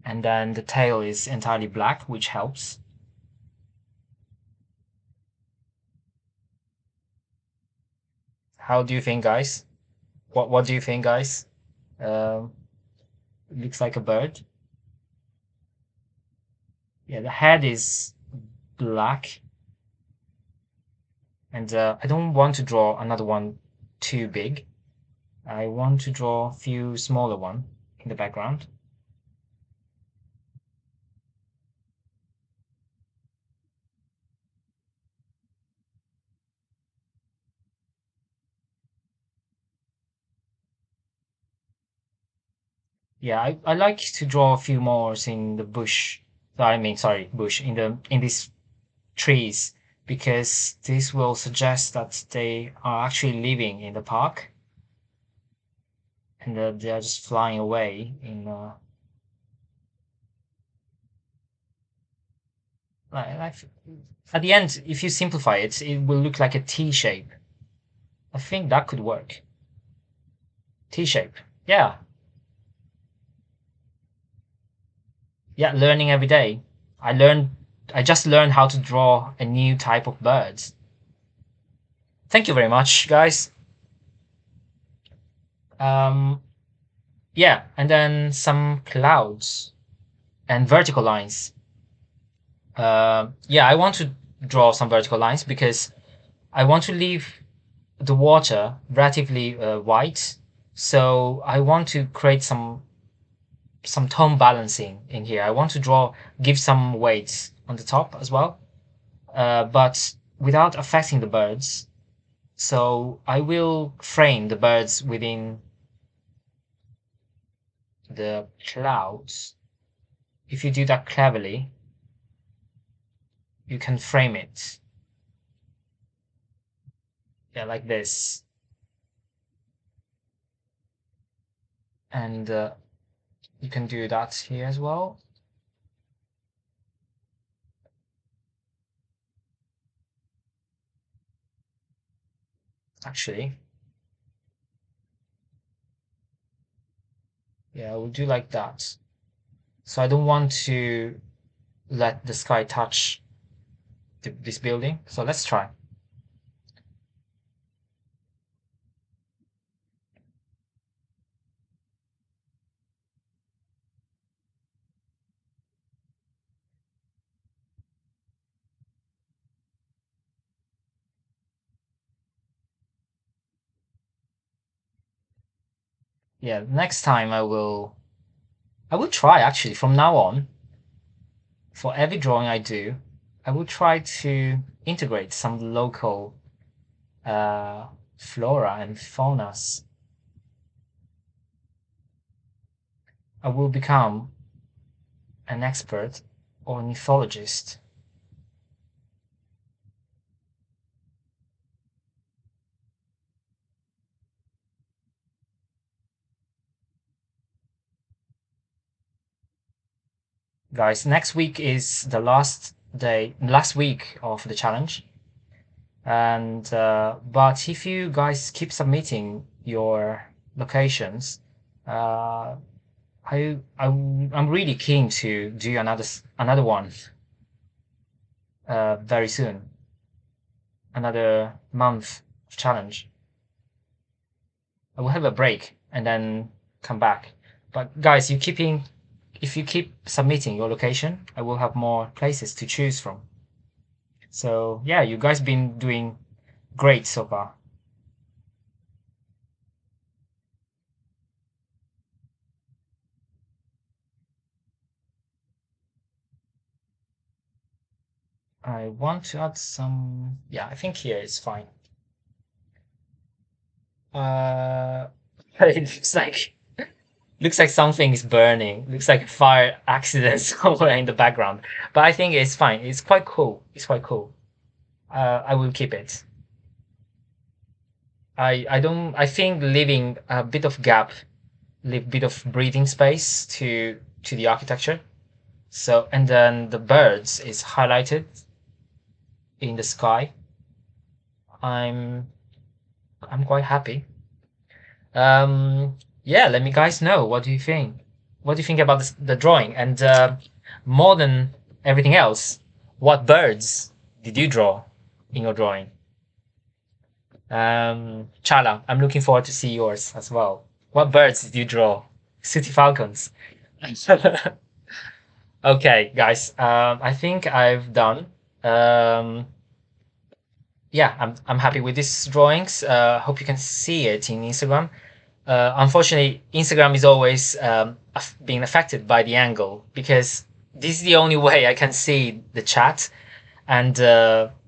And then the tail is entirely black, which helps. How do you think, guys? What do you think, guys? Um, looks like a bird. Yeah, the head is black, and I don't want to draw another one too big. I want to draw a few smaller one in the background. Yeah, I like to draw a few more in the bush. I mean, sorry, bush in these trees, because this will suggest that they are actually living in the park, and they are just flying away in like at the end. If you simplify it, it will look like a T shape. I think that could work. T shape. Yeah, yeah. Learning every day. I learned. I just learned how to draw a new type of birds. Thank you very much, guys. Um, yeah, and then some clouds and vertical lines. Yeah, I want to draw some vertical lines because I want to leave the water relatively white. So I want to create some tone balancing in here. I want to give some weight on the top as well, but without affecting the birds. So I will frame the birds within the clouds. If you do that cleverly, you can frame it. Yeah, like this. And you can do that here as well. Actually, yeah, we'll do like that. So I don't want to let the sky touch this building. So let's try. Yeah, next time I will try actually from now on. For every drawing I do, I will try to integrate some local uh, flora and faunas. I will become an expert ornithologist. Guys, next week is the last week of the challenge. And but if you guys keep submitting your locations, uh, I'm really keen to do another one very soon, another month of challenge. I will have a break and then come back. But guys, if you keep submitting your location, I will have more places to choose from. So yeah, you guys been doing great so far. I want to add some. Yeah, I think here is fine. Uh, it looks like something is burning. Looks like a fire accident somewhere in the background. But I think it's fine. It's quite cool. It's quite cool. I will keep it. I don't. I think leaving a bit of gap, leave bit of breathing space to the architecture. So and then the birds is highlighted in the sky. I'm I'm quite happy. Yeah, let me guys know. What do you think? What do you think about the drawing? And more than everything else, what birds did you draw in your drawing? Chala, I'm looking forward to see yours as well. What birds did you draw? City falcons. Okay, guys. I think I've done. Um, yeah, I'm happy with these drawings. Hope you can see it in Instagram. Unfortunately, Instagram is always being affected by the angle because this is the only way I can see the chat and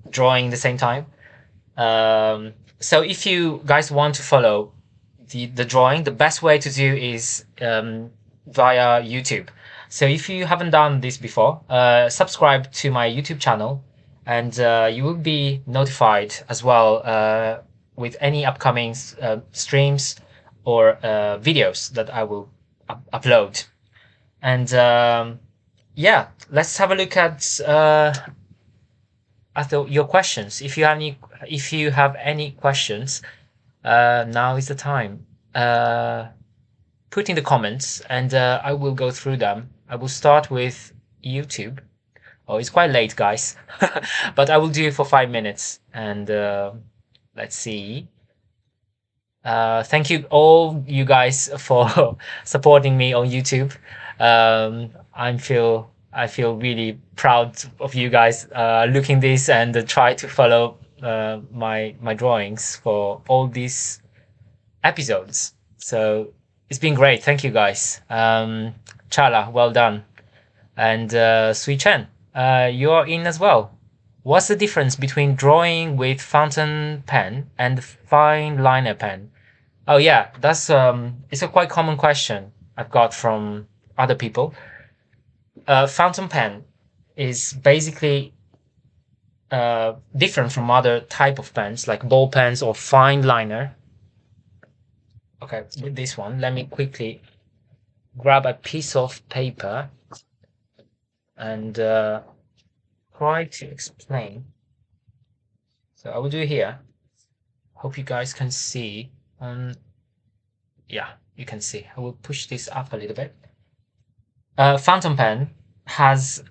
drawing the same time. So if you guys want to follow the drawing, the best way to do is via YouTube. So if you haven't done this before, subscribe to my YouTube channel, and you will be notified as well with any upcoming streams or videos that I will upload. And yeah, let's have a look at your questions. If you have any questions, now is the time. Put in the comments, and I will go through them. I will start with YouTube. Oh, it's quite late, guys, but I will do it for 5 minutes, and let's see. Thank you all you guys for supporting me on YouTube. I feel really proud of you guys looking this and try to follow my drawings for all these episodes. So it's been great. Thank you guys. Chala, well done. And Sui Chen, you're in as well. What's the difference between drawing with fountain pen and fine liner pen? Oh yeah, that's it's a quite common question I've got from other people. Fountain pen is basically different from other type of pens like ball pens or fine liner. Okay, with this one, let me quickly grab a piece of paper and try to explain. So I will do it here. Hope you guys can see. Yeah, you can see. I will push this up a little bit. Fountain pen has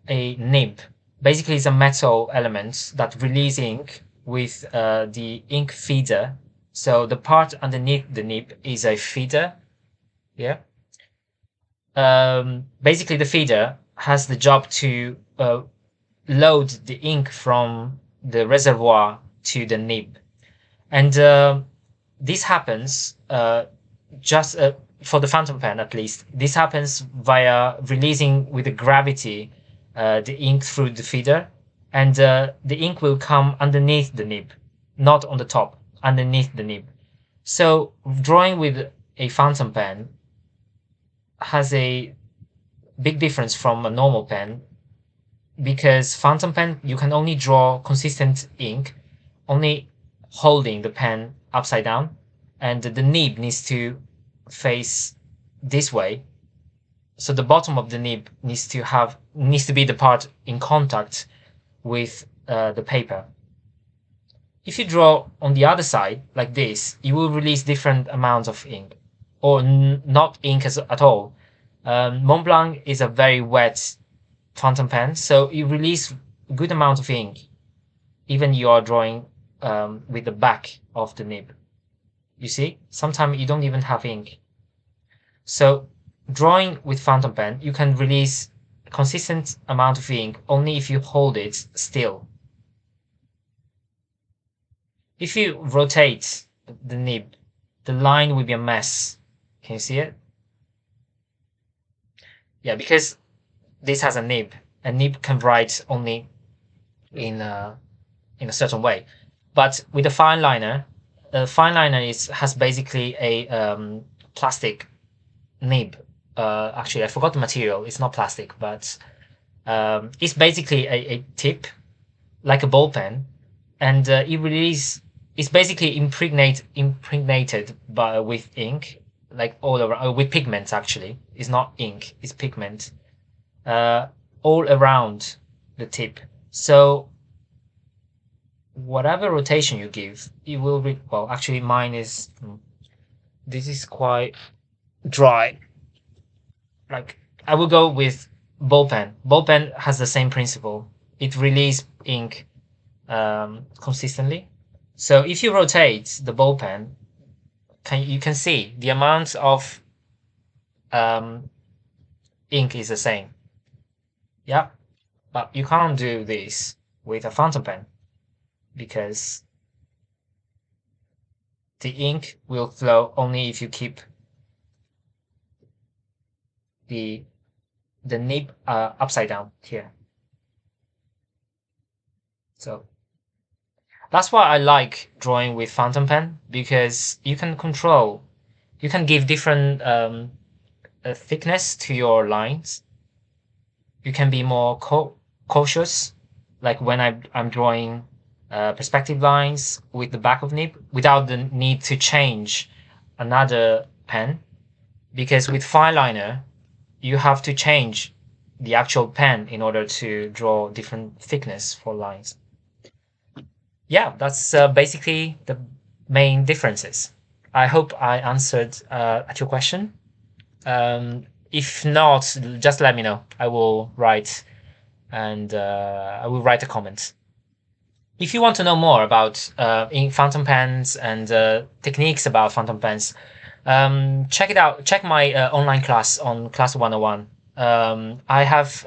a nib. Basically, it's a metal element that release ink with the ink feeder. So the part underneath the nib is a feeder. Yeah. Basically, the feeder has the job to load the ink from the reservoir to the nib, and this happens just for the fountain pen at least. This happens via releasing with the gravity the ink through the feeder, and the ink will come underneath the nib, not on the top, underneath the nib. So drawing with a fountain pen has a big difference from a normal pen, because fountain pen you can only draw consistent ink only holding the pen upside down, and the nib needs to face this way, so the bottom of the nib needs to be the part in contact with the paper. If you draw on the other side like this, you will release different amounts of ink, or not ink at all. Montblanc is a very wet fountain pen, so you release a good amount of ink, even you are drawing with the back of the nib. You see, sometimes you don't even have ink. So drawing with fountain pen, you can release a consistent amount of ink only if you hold it still. If you rotate the nib, the line will be a mess. Can you see it? Yeah, because this has a nib. A nib can write only in a certain way. But with a fine liner has basically a plastic nib. Actually, I forgot the material. It's not plastic, but it's basically a tip, like a ball pen, and it's basically impregnated with ink, like all around, with pigments. Actually, it's not ink; it's pigment, all around the tip. So whatever rotation you give, it will well, actually mine is, this is quite dry. Like, I will go with ball pen. Ball pen has the same principle. It releases ink consistently. So if you rotate the ball pen, you can see the amount of ink is the same. Yeah, but you can't do this with a fountain pen because the ink will flow only if you keep the nib upside down here. So that's why I like drawing with fountain pen, because you can control, you can give different thickness to your lines. You can be more cautious, like when I'm drawing perspective lines with the back of nib without the need to change another pen, because with fine liner you have to change the actual pen in order to draw different thickness for lines. Yeah, that's basically the main differences. I hope I answered at your question. If not, just let me know. I will write and I will write a comment. If you want to know more about ink fountain pens and techniques about fountain pens, check it out. Check my online class on Class 101. I have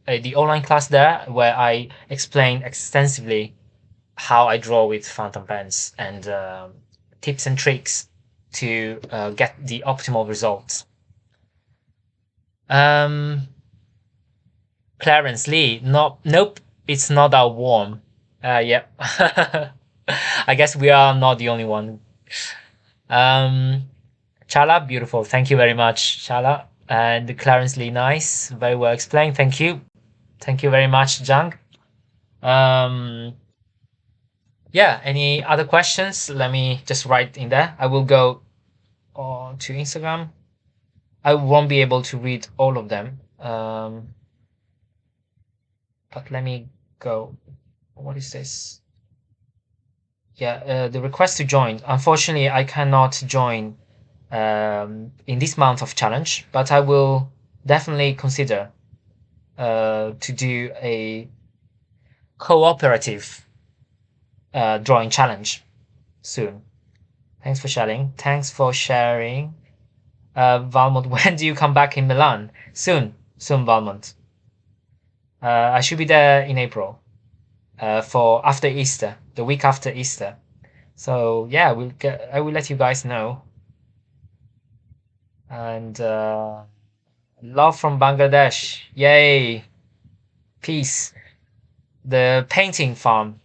the online class there where I explain extensively how I draw with fountain pens and tips and tricks to get the optimal results. Clarence Lee, nope, it's not that warm. Yep. I guess we are not the only one. Chala, beautiful. Thank you very much, Chala. And Clarence Lee, nice. Very well explained. Thank you. Thank you very much, Jang. Um, yeah, any other questions? Let me just write in there. I will go on to Instagram. I won't be able to read all of them. But let me go. What is this? Yeah, the request to join. Unfortunately, I cannot join in this month of challenge, but I will definitely consider to do a cooperative drawing challenge soon. Thanks for sharing. Thanks for sharing. Valmont, when do you come back in Milan? Soon, Valmont. I should be there in April for after Easter, the week after Easter. So yeah, I will let you guys know. And love from Bangladesh. Yay. Peace. The painting farm.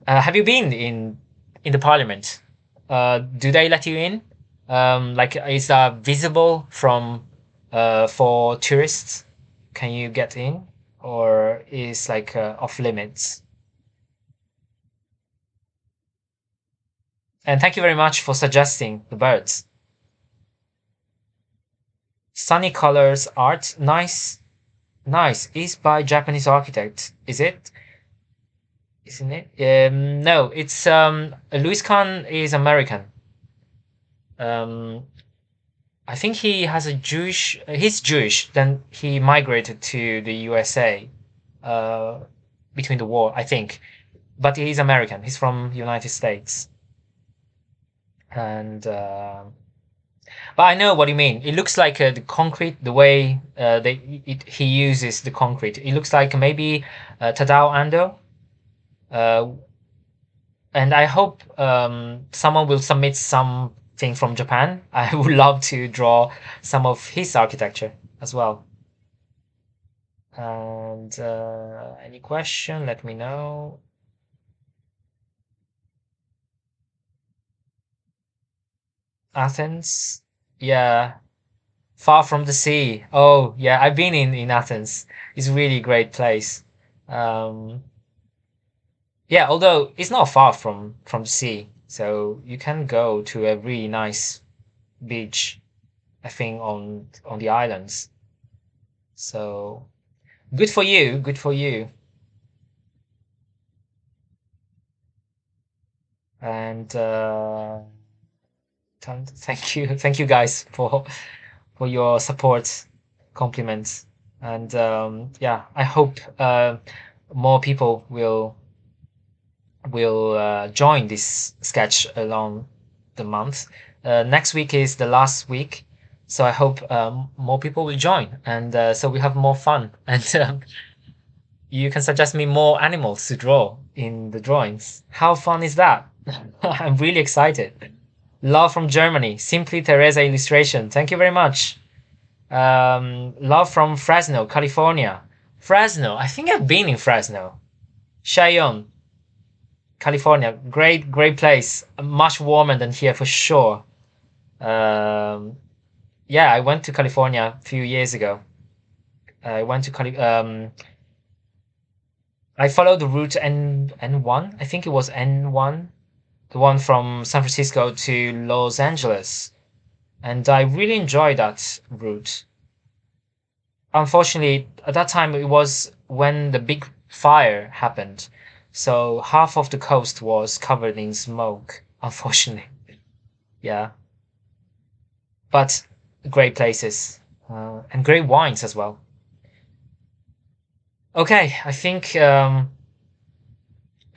Have you been in the parliament? Do they let you in? Like, is that visible from for tourists? Can you get in, or is like off limits? And thank you very much for suggesting the birds. Sunny Colors Art, nice, nice. Is by Japanese architect, is it? Isn't it? No, it's Louis Kahn is American. I think he has a Jewish. He's Jewish. Then he migrated to the USA between the war, I think. But he's American. He's from United States. And but I know what you mean. It looks like the concrete, the way he uses the concrete. It looks like maybe Tadao Ando. And I hope someone will submit something from Japan. I would love to draw some of his architecture as well. And any question, let me know. Athens, yeah, far from the sea. Oh, yeah, I've been in Athens. It's a really great place. Um, yeah, although it's not far from the sea, so you can go to a really nice beach, I think on the islands. So good for you, good for you. And thank you guys for your support, compliments, and yeah, I hope more people will join this sketch along the month. Next week is the last week, So I hope more people will join, and so we have more fun. And you can suggest me more animals to draw in the drawings. How fun is that? I'm really excited. Love from Germany, Simply Teresa illustration. Thank you very much. Love from Fresno, California. Fresno, I think I've been in Fresno. Cheyenne, California, great place. Much warmer than here for sure. Yeah, I went to California a few years ago. I went to I followed the route N1. I think it was N1, the one from San Francisco to Los Angeles, and I really enjoyed that route. Unfortunately, at that time it was when the big fire happened, so half of the coast was covered in smoke. Unfortunately, yeah, but great places and great wines as well. Okay, I think yeah,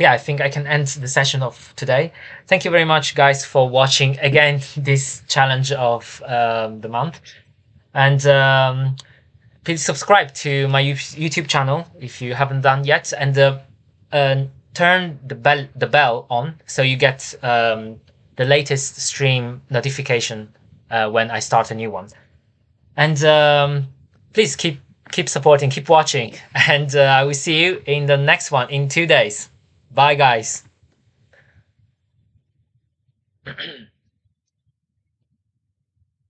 I think I can end the session of today. Thank you very much, guys, for watching again this challenge of the month, and please subscribe to my YouTube channel if you haven't done yet, and turn the bell on so you get the latest stream notification when I start a new one. And please keep supporting, keep watching, and I will see you in the next one in 2 days. Bye, guys.